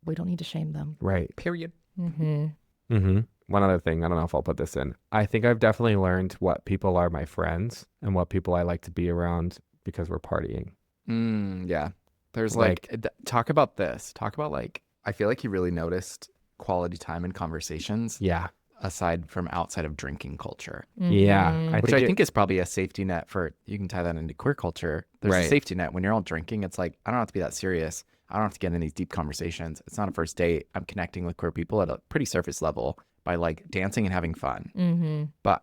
we don't need to shame them. Right. Period. Mm-hmm. Mm-hmm. One other thing, I don't know if I'll put this in. I think I've definitely learned what people are my friends and what people I like to be around because we're partying. Yeah. There's Like- talk about this. Talk about like, I feel like you really noticed quality time and conversations Yeah. aside from outside of drinking culture, Yeah. Mhm. which I think is probably a safety net for, you can tie that into queer culture. There's a Right. safety net when you're all drinking. It's like, I don't have to be that serious. I don't have to get in these deep conversations. It's not a first date. I'm connecting with queer people at a pretty surface level by like dancing and having fun. Mm-hmm. But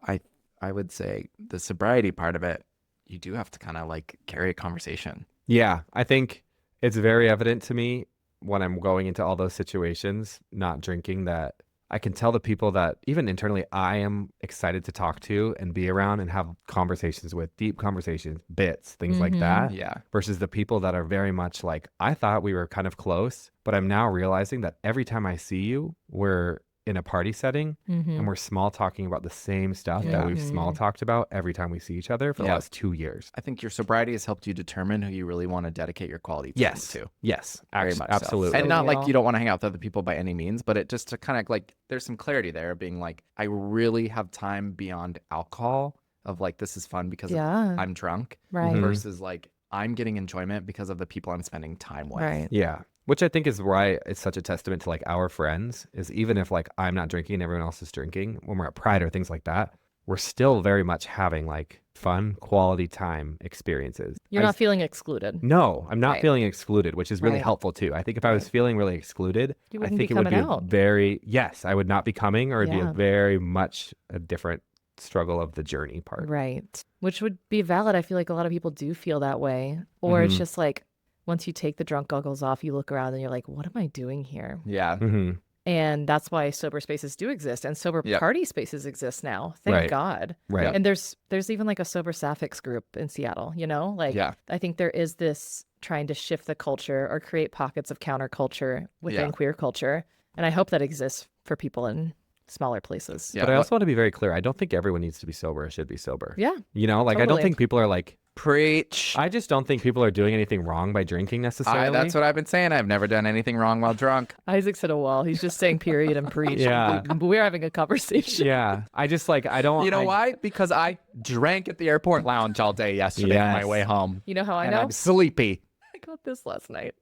I would say the sobriety part of it, you do have to kind of like carry a conversation. Yeah. I think it's very evident to me when I'm going into all those situations, not drinking, that I can tell the people that even internally I am excited to talk to and be around and have conversations with, deep conversations, bits, things like that. Yeah. Versus the people that are very much like, I thought we were kind of close, but I'm now realizing that every time I see you, we're in a party setting and we're small talking about the same stuff that we've small talked about every time we see each other for the Yeah. last 2 years. I think your sobriety has helped you determine who you really want to dedicate your quality time Yes. to. Yes. Very much so. Absolutely. And not like real. you don't want to hang out with other people by any means, but it just to kind of like, there's some clarity there being like, I really have time beyond alcohol of like, this is fun because Yeah. I'm drunk Right. versus like, I'm getting enjoyment because of the people I'm spending time with. Right. Yeah. Which I think is why it's such a testament to like our friends, is even if like I'm not drinking and everyone else is drinking, when we're at Pride or things like that, we're still very much having like fun, quality time experiences. You're not feeling excluded. No, I'm not Right. feeling excluded, which is really Right. helpful too. I think if I was feeling really excluded, You I wouldn't think be it would be coming out. yes, I would not be coming, or it'd be Yeah. a very much a different struggle of the journey part. Right. Which would be valid. I feel like a lot of people do feel that way. Or it's just like, once you take the drunk goggles off, you look around and you're like, what am I doing here? Yeah. Mm-hmm. And that's why sober spaces do exist and sober Yep. party spaces exist now. Thank Right. God. Right. And there's even like a sober sapphics group in Seattle, you know? Like Yeah. I think there is this trying to shift the culture or create pockets of counterculture within Yeah. queer culture. And I hope that exists for people in smaller places. Yeah. But I also want to be very clear. I don't think everyone needs to be sober or should be sober. Yeah. You know, like I don't Totally. think people are like, Preach. I just don't think people are doing anything wrong by drinking necessarily. That's what I've been saying. I've never done anything wrong while drunk. Isaac's hit a wall. He's just saying period and preach. Yeah. We're having a conversation. Yeah. I just like, I don't. You know I- why? Because I drank at the airport lounge all day yesterday on my Yes. way home. You know how I And know? I'm sleepy. I got this last night.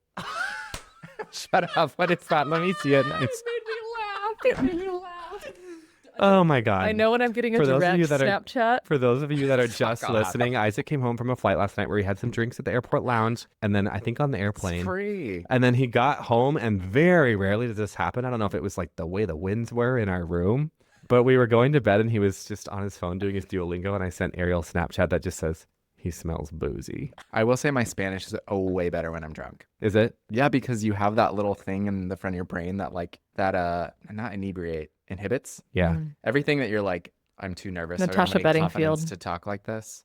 Shut up. What is that? Let me see it. It's, It made me laugh. oh my God. I know when I'm getting a For those of direct you that are- Snapchat. For those of you that are just off. listening, Isaac came home from a flight last night where he had some drinks at the airport lounge and then I think on the It's airplane. free. And then he got home, and very rarely does this happen. I don't know if it was like the way the winds were in our room, but we were going to bed and he was just on his phone doing his Duolingo. And I sent Ariel Snapchat that just says, he smells boozy. I will say my Spanish is way better when I'm drunk. Is it? Yeah, because you have that little thing in the front of your brain that not inebriate, inhibits Yeah. everything that you're like, I'm too nervous. I don't have Natasha any confidence Bedingfield. to talk like this.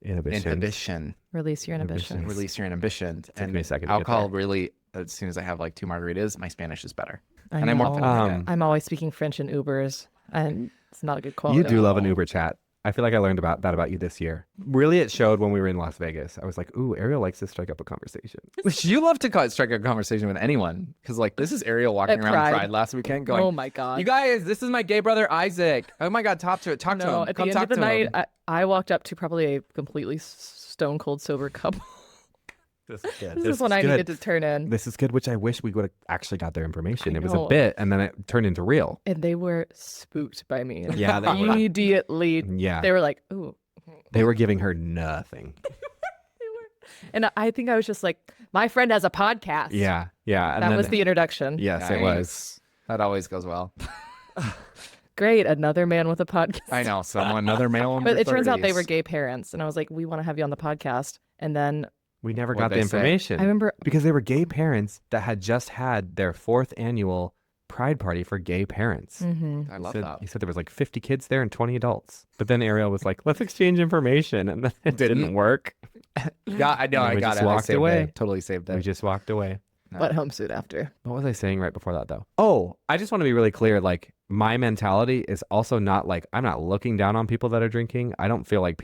Inhibition. Inhibition. Release your inhibitions. Inhibitions. Release your inhibition. Took me a second to get alcohol really, as soon as I have like 2 margaritas, my Spanish is better. I And I'm more know. confident. Um, I'm always speaking French in Ubers, and it's not a good quality. You do love an Uber chat. I feel like I learned about that about you this year. Really, it showed when we were in Las Vegas. I was like, ooh, Ariel likes to strike up a conversation. You love to strike a conversation with anyone because, like, this is Ariel walking At around Pride. Pride last weekend going, Oh my God. you guys, this is my gay brother Isaac. Oh my God, talk to No, him. at the Come end talk of the to night, him. I walked up to probably a completely stone cold sober couple. This is good. This is when I needed to turn in. This is good, which I wish we would have actually got their information. I It was a know. bit, and then it turned into real. And they were spooked by me. Yeah, they were. Immediately. Yeah. They were like, ooh. They were giving her nothing. And I think I was just like, my friend has a podcast. Yeah. Yeah. And That then, was the introduction. yes, it was. Nice. That always goes well. Great. Another man with a podcast. I know. Another male in But their it turns out they 30s. were gay parents. And I was like, we want to have you on the podcast. And then We never What'd got the they say? information. I remember, because they were gay parents that had just had their 4th annual Pride party for gay parents. mhm. I love He that. said there was like 50 kids there and 20 adults. But then Ariel was like, let's exchange information. And then it didn't work. Yeah, I know. And I we got just it. I walked saved away. it. Totally saved We it. just walked away. What homesuit after? What was I saying right before that, though? Oh, I just want to be really clear. Like, my mentality is also not like, I'm not looking down on people that are drinking. I don't feel like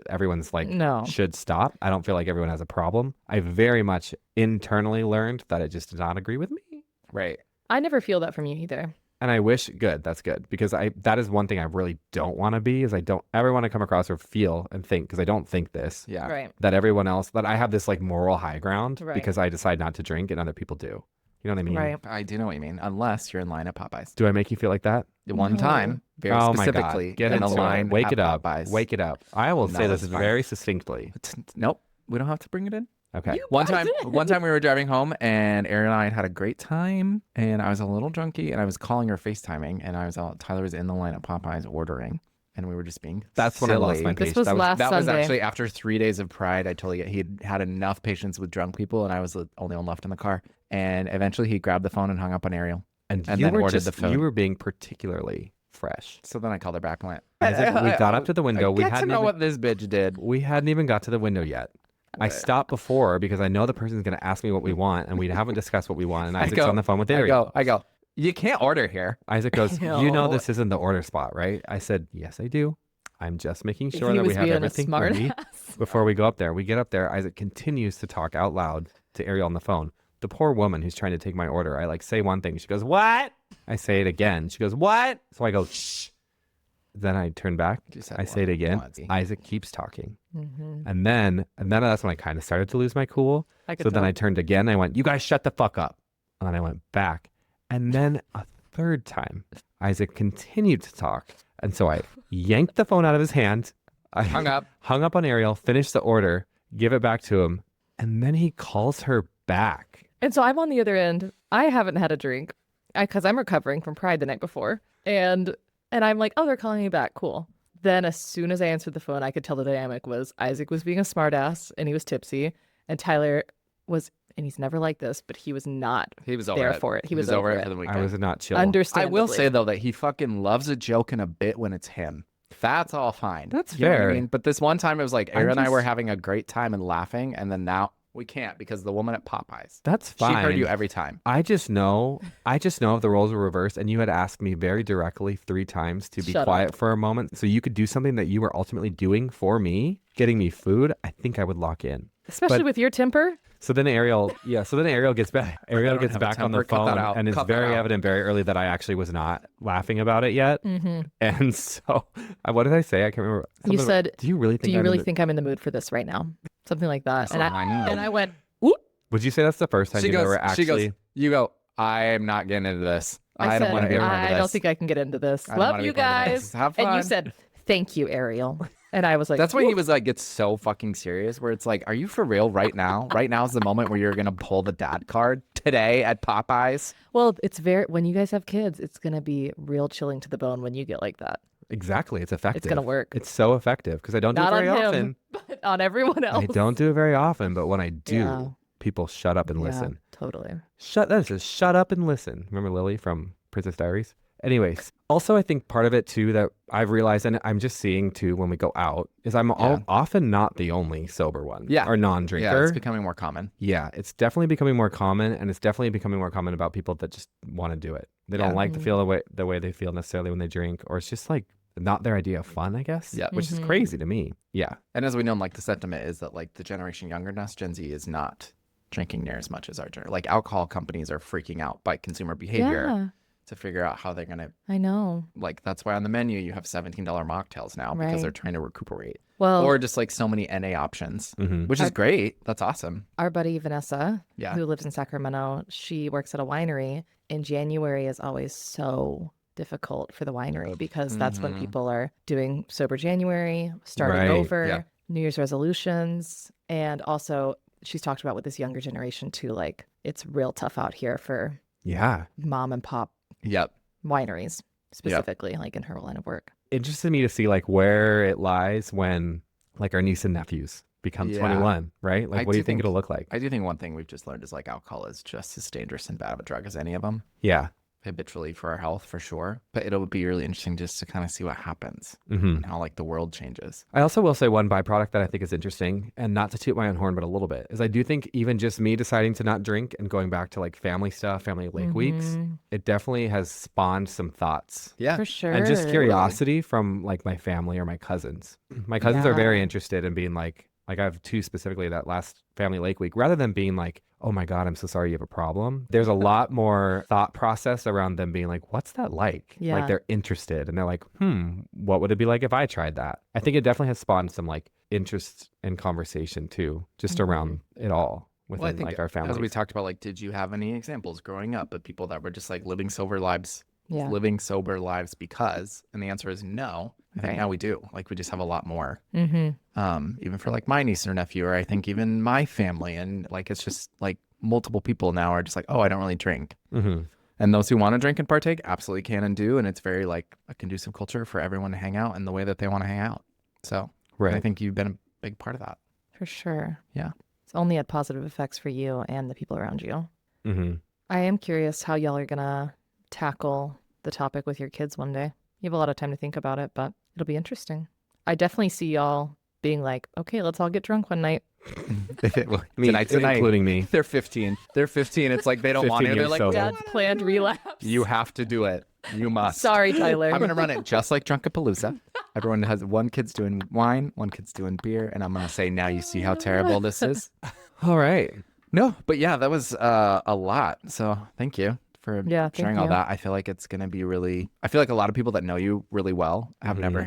everyone's like, No. should stop. I don't feel like everyone has a problem. I very much internally learned that it just did not agree with me. Right. I never feel that from you either. And I wish, that's good. Because that is one thing I really don't want to be, is I don't ever want to come across or feel and think, because I don't think this, Yeah. Right. that everyone else, that I have this like moral high ground Right. because I decide not to drink and other people do. You know what I mean? Right. I do know what you mean. Unless you're in line at Popeyes. Do I make you feel like that? One No. time, very Oh my specifically, God. Get in a into line it. Wake at it up. Popeyes. Wake it up. I will No, say this that's fine. very succinctly. Nope. We don't have to bring it in. Okay. One time we were driving home and Ariel and I had a great time and I was a little drunky and I was calling her FaceTiming and I was out. Tyler was in the line at Popeyes ordering and we were just being That's when I lost silly. my This patience. was That last That was Sunday. actually after 3 days of Pride. I totally get he had enough patience with drunk people and I was the only one left in the car. And eventually he grabbed the phone and hung up on Ariel. and and you then were ordered just, the food. you were being particularly fresh. So then I called her back and went, Isaac, we got up to the window. We We get to hadn't know even, what this bitch did. we hadn't even got to the window yet. I stopped before because I know the person's going to ask me what we want, and we haven't discussed what we want. And I Isaac's go- on the phone with Ariel. I go, you can't order here. Isaac goes, I you know know. this isn't the order spot, right? I said, yes, I do. I'm just making sure He that we was have being a everything smart ready ass. before we go up there. We get up there. Isaac continues to talk out loud to Ariel on the phone. The poor woman who's trying to take my order. I like say one thing. She goes, what? I say it again. She goes, what? So I go, shh. Then I turn back. You said I say it again. once. Isaac keeps talking. Mhm. And then that's when I kind of started to lose my cool. I could So then tell. I turned again. I went, you guys shut the fuck up. And then I went back. And then a third time, Isaac continued to talk. And so I yanked the phone out of his hand. I Hung up. hung up on Ariel, finished the order, give it back to him. And then he calls her back. And so I'm on the other end. I haven't had a drink because I'm recovering from Pride the night before. And I'm like, oh, they're calling me back. Cool. Then as soon as I answered the phone, I could tell the dynamic was Isaac was being a smartass and he was tipsy. And Tyler was, and he's never like this, but he was not He was over there it. for it. He was over it for the weekend. I was not chill. I understandably. will say though that he fucking loves a joke and a bit when it's him. That's all fine. That's You know what fair. I mean? But this one time it was like I'm Aaron and I were just- having a great time and laughing, and then now we can't because the woman at Popeyes. That's She fine. heard you every time. I just know if the roles were reversed and you had asked me very directly 3 times to be Shut quiet up. for a moment so you could do something that you were ultimately doing for me, getting me food, I think I would lock in. Especially But- with your temper. So then Ariel gets back. Ariel don't gets have a back on the temper. Cut that phone, out. and it's Cut that very out. evident very early that I actually was not laughing about it yet. Mm-hmm. And so, what did I say? I can't remember. You Something about, said, "Do you really think? do you I'm in really the-" think I'm in the mood for this right now? Something like that. And I know. and I went, Would you say that's the first time She you goes, ever actually? you go, I'm not getting into this. I don't said, want to get into I this. don't think I can get into this. I don't Love wanna you be part of guys. this. Have And you fun. said, thank you, Ariel. And I was like, That's when "Woo." he was like, gets so fucking serious where it's like, are you for real right now? Right now is the moment where you're going to pull the dad card today at Popeyes. Well, it's when you guys have kids, it's going to be real chilling to the bone when you get like that. Exactly, it's effective. It's going to work. It's so effective because I don't Not do it very on him, often. but on everyone else. I don't do it very often, but when I do, Yeah. people shut up and Yeah, listen. totally. Shut up and listen. Remember Lily from Princess Diaries? Anyways, also I think part of it too that I've realized, and I'm just seeing too when we go out, is I'm often not the only sober one. Yeah. Or non-drinker. Yeah, it's becoming more common. Yeah, it's definitely becoming more common, and it's definitely becoming more common about people that just want to do it. They don't Yeah. like to feel the way they feel necessarily when they drink, or it's just like not their idea of fun, I guess. Yeah. Which is crazy to me. Yeah. And as we know, like the sentiment is that like the generation younger than us, Gen Z, is not drinking near as much as our generation. Like alcohol companies are freaking out by consumer behavior Yeah, to figure out how they're gonna I know. like. That's why on the menu you have $17 mocktails now because they're Right. trying to recuperate. Well, Or just like so many NA options, Mhm. which is great. That's awesome. our buddy Vanessa, Yeah. who lives in Sacramento, she works at a winery, and January is always so difficult for the winery because that's when people are doing sober January, starting Right, over, yeah. New Year's resolutions, and also she's talked about with this younger generation too, like it's real tough out here for Yeah. mom and pop Yep. wineries, specifically, like in her line of work. Interested me to see like where it lies when like our niece and nephews become Yeah. 21, right? Like, I what do you do think think- it'll look like? I do think one thing we've just learned is like alcohol is just as dangerous and bad of a drug as any of them. Yeah. Habitually for our health for sure. But it'll be really interesting just to kind of see what happens Mm-hmm. and how like the world changes. I also will say one byproduct that I think is interesting, and not to toot my own horn, but a little bit, is I do think even just me deciding to not drink and going back to like family stuff, family lake weeks, it definitely has spawned some thoughts. Yeah. For sure. And just curiosity from like my family or my cousins. My cousins are very Yeah. interested in being like I have two specifically that last family lake week, rather than being like, oh my God, I'm so sorry you have a problem. There's a lot more thought process around them being like, what's that like? Yeah. Like they're interested and they're like, what would it be like if I tried that? I think it definitely has spawned some like interest and conversation too, just around it all within Well, I think like our as family. we talked about, like, did you have any examples growing up of people that were just like living sober lives, Yeah. because, and the answer is no. I think Right. now we do. Like, we just have a lot more. Mm-hmm. Even for like my niece or nephew, or I think even my family, and like it's just like multiple people now are just like, oh, I don't really drink. Mm-hmm. And those who want to drink and partake absolutely can and do, and it's very like a conducive culture for everyone to hang out in the way that they want to hang out. So Right. I think you've been a big part of that. For sure. Yeah. It's only had positive effects for you and the people around you. Mm-hmm. I am curious how y'all are going to tackle the topic with your kids one day. You have a lot of time to think about it, but it'll be interesting. I definitely see y'all being like, okay, let's all get drunk one night. Tonight's the night. including me. They're 15. They're 15. It's like they don't want 15 to. They're years like, sober. Dad's planned relapse. you have to do it. You must. Sorry, Tyler. I'm going to run it just like Drunkapalooza. Everyone has one kid's doing wine, one kid's doing beer, and I'm going to say, now you see how terrible this is. All right. No, but yeah, that was a lot. So thank you for Yeah, thank sharing all you. that. I feel like it's going to be really, I feel like a lot of people that know you really well have never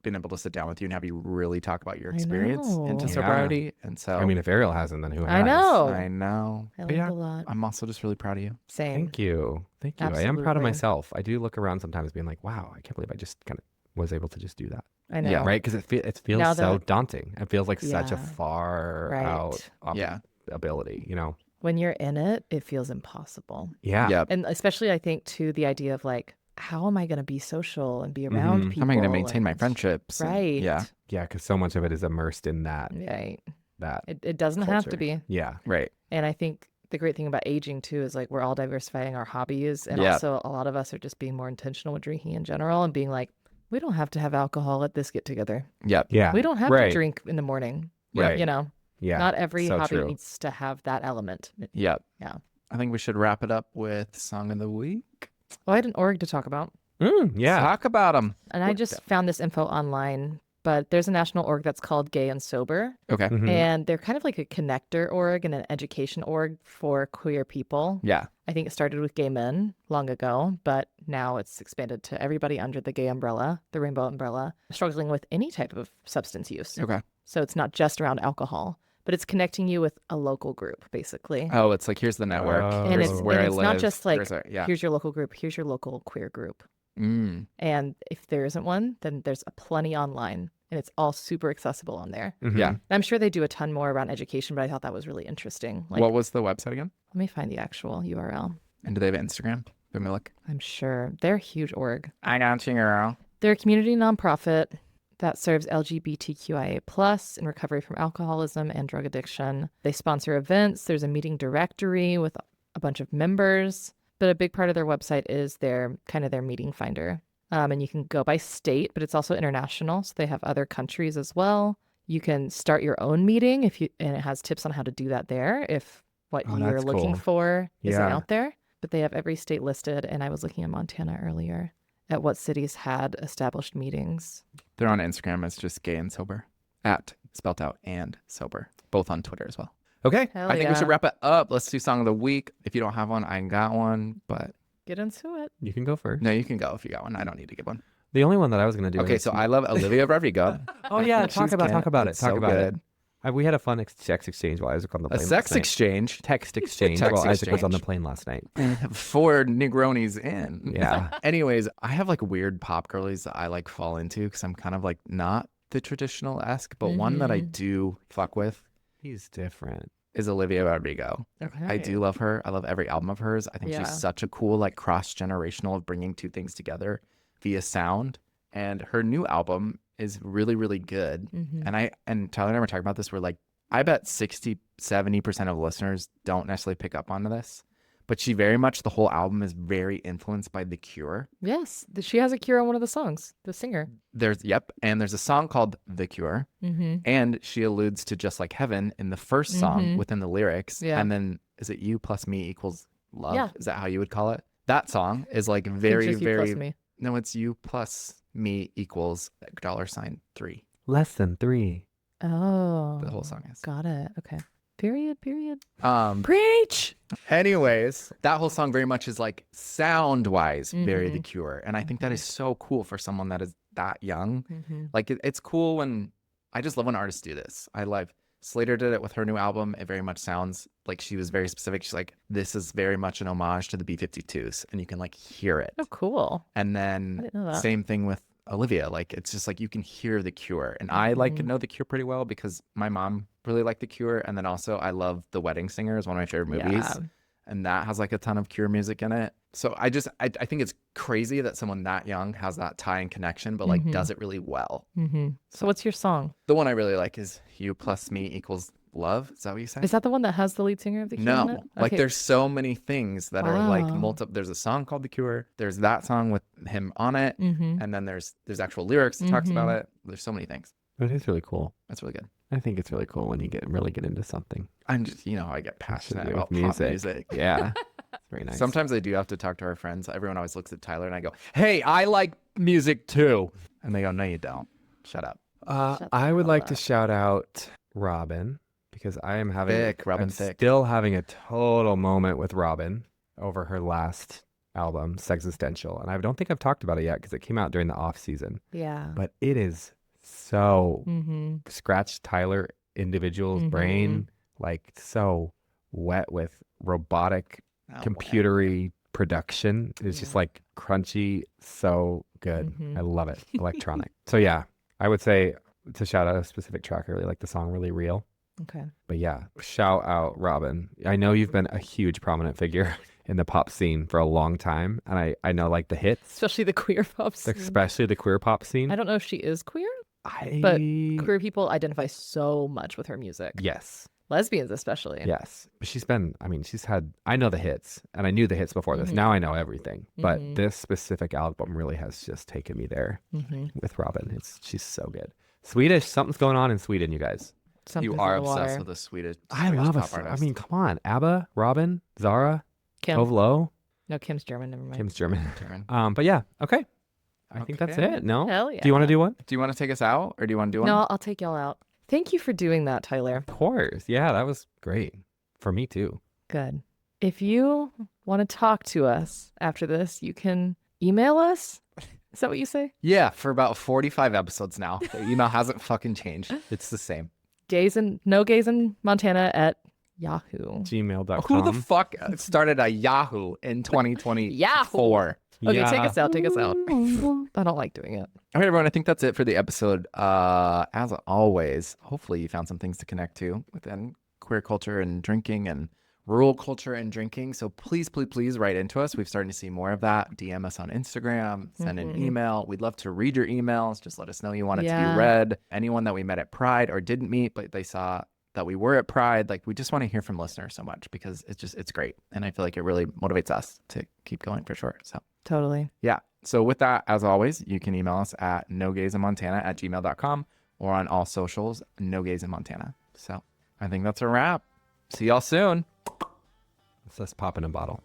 been able to sit down with you and have you really talk about your I experience into know. sobriety. And so I mean, if Ariel hasn't, then who has? I know. I know. I But learned yeah, a lot. I'm also just really proud of you. Same. Thank you. Thank you. I am proud of Absolutely. myself. I do look around sometimes being like, wow, I can't believe I just kind of was able to just do that. I know. Yeah. Right? Because it feels Now so that- daunting. It feels like such a Yeah. far Right. out Yeah. ability, you know? When you're in it, it feels impossible. Yeah. Yep. And especially, I think, too, the idea of like, how am I going to be social and be around people? How am I going to maintain my and- friendships? And- Right. yeah. Yeah. Because so much of it is immersed in that. Right. That. It doesn't have to Culture. be. Yeah. Right. And I think the great thing about aging too is like we're all diversifying our hobbies, and Yeah. also a lot of us are just being more intentional with drinking in general and being like, we don't have to have alcohol at this get together. Yep. Yeah. We don't have Right. to drink in the morning. Right. You know, Yeah. not every so hobby true. needs to have that element. Yep. Yeah. I think we should wrap it up with Song of the Week. Oh, I had an org to talk about, Yeah. Talk about them. and I just found this info online. But there's a national org that's called Gay and Sober, Okay. Mhm. and they're kind of like a connector org and an education org for queer people. Yeah. I think it started with gay men long ago, but now it's expanded to everybody under the gay umbrella, the rainbow umbrella, struggling with any type of substance use. Okay. So it's not just around alcohol, but it's connecting you with a local group, basically. Oh, it's like, here's the network. Oh. and Here's it's, where and I it's live. not just like, Here's yeah. here's your local group, here's your local queer group. Mm. And if there isn't one, then there's a plenty online, and it's all super accessible on there. Mhm. Yeah. And I'm sure they do a ton more around education, but I thought that was really interesting. Like, What was the website again? let me find the actual URL. And do they have an Instagram? Let me look. I'm sure they're a huge org. I got you, girl. They're a community nonprofit that serves LGBTQIA+ in recovery from alcoholism and drug addiction. They sponsor events. There's a meeting directory with a bunch of members, but a big part of their website is their meeting finder. And you can go by state, but it's also international. So they have other countries as well. You can start your own meeting and it has tips on how to do that there if what Oh, you're that's looking cool. for isn't Yeah. out there. But they have every state listed, and I was looking at Montana earlier. at what cities had established meetings. They're on Instagram. It's just gay and sober. At spelt out and sober. Both on Twitter as well. Okay. Hell I think we yeah. should wrap it up. Let's do song of the week. If you don't have one, I got one. But Get into it. You can go first. no, you can go if you got one. I don't need to give one. The only one that I was going to do. Okay, so I love Olivia Rodrigo. Oh yeah, She's talk about it. it's Talk so about good. it. We had a fun sex exchange while Isaac on the A plane. sex last night. exchange Text exchange Text while Isaac was on the exchange. plane last night. for Negronis in. Yeah. Anyways, I have like weird pop girlies that I like fall into because I'm kind of like not the traditional-esque, but one that I do fuck with He's different. is Olivia Rodrigo. Okay. I do love her. I love every album of hers. I think Yeah. she's such a cool, like, cross-generational of bringing two things together via sound. And her new album is really, really good. And Tyler and I were talking about this. We're like, I bet 60, 70% of listeners don't necessarily pick up onto this. But she very much, the whole album is very influenced by The Cure. Yes, she has a Cure on one of the songs, the singer. And there's a song called The Cure. And she alludes to Just Like Heaven in the first song within the lyrics. Yeah. And then is it you plus me equals love? Yeah. Is that how you would call it? That song is like It's very, just you very. plus me. No, it's you plus me equals $3. Less than 3. Oh. The whole song is. Got it. Okay. Period. Preach. Anyways, that whole song very much is like sound wise, very The Cure. And I think that is so cool for someone that is that young. Like it's cool when I just love when artists do this. I love Slater did it with her new album. It very much sounds like she was very specific. She's like, this is very much an homage to the B-52s, and you can like hear it. Oh, cool. And I then didn't know that. same thing with Olivia. Like it's just like you can hear The Cure, and I like know The Cure pretty well because my mom really liked The Cure, and then also I love The Wedding Singer is one of my favorite movies, Yeah. and that has like a ton of Cure music in it. So I think it's crazy that someone that young has that tie and connection, but like does it really well. So what's your song? The one I really like is You plus me equals love. Is that what you said? Is that the one that has the lead singer of the Cure on No, it? like Okay. there's so many things that are like Wow. multiple. There's a song called The Cure. There's that song with him on it, and then there's actual lyrics that talks about it. There's so many things. But it's really cool. That's really good. I think it's really cool when you really get into something. I'm just, how I get passionate do about with pop music. music. Yeah. It's very nice. Sometimes I do have to talk to our friends. Everyone always looks at Tyler and I go, "Hey, I like music too," and they go, "No, you don't. Shut up." Shut I the would hell like to up. shout out Robin because I am having Robin I'm Thicke. still having a total moment with Robin over her last album, Sexistential. And I don't think I've talked about it yet because it came out during the off season. Yeah. But it is so Mm-hmm. scratched Tyler individual's brain, like so wet with robotic Oh, computery production. It's just like crunchy, so good. Mhm. I love it. Electronic. So yeah, I would say to shout out a specific track. I really like the song Really Real. Okay. But yeah, shout out Robin. I know you've been a huge prominent figure in the pop scene for a long time. And I know like the hits, Especially the queer pop scene. especially the queer pop scene. I don't know if she is queer, I but queer people identify so much with her music. Yes. Lesbians especially. Yes. But I know the hits and I knew the hits before this. Now I know everything. But this specific album really has just taken me there with Robin. She's so good. Swedish, something's going on in Sweden, you guys. Something's You are in the obsessed water. with the Swedish. I Swedish love pop I artist. mean, come on. ABBA, Robin, Zara, Kim. Tove Lo. No, Kim's German. Never mind. Kim's German. Turn. But yeah, okay. I think that's Okay. it. No? Hell yeah. Do you want to do one? Do you want to take us out, or do you want to do one? No, I'll take y'all out. Thank you for doing that, Tyler. Of course. Yeah, that was great. For me too. Good. If you want to talk to us after this, you can email us. Is that what you say? Yeah, for about 45 episodes now. The email hasn't fucking changed. It's the same. No gays in Montana at Yahoo. Gmail.com. Who the fuck started a Yahoo in 2024? Okay, Yeah. take us out. Take us out. I don't like doing it. All right, everyone. I think that's it for the episode. As always, hopefully you found some things to connect to within queer culture and drinking and rural culture and drinking. So please, please, please write into us. We've started to see more of that. DM us on Instagram, send an email. We'd love to read your emails. Just let us know you want it to Yeah. be read. Anyone that we met at Pride or didn't meet, but they saw that we were at Pride, like we just want to hear from listeners so much because it's great. And I feel like it really motivates us to keep going for sure. So Totally. yeah. So with that, as always, you can email us at nogaysinmontana@gmail.com or on all socials, nogaysinmontana. So I think that's a wrap. See y'all soon. Let's pop in a bottle.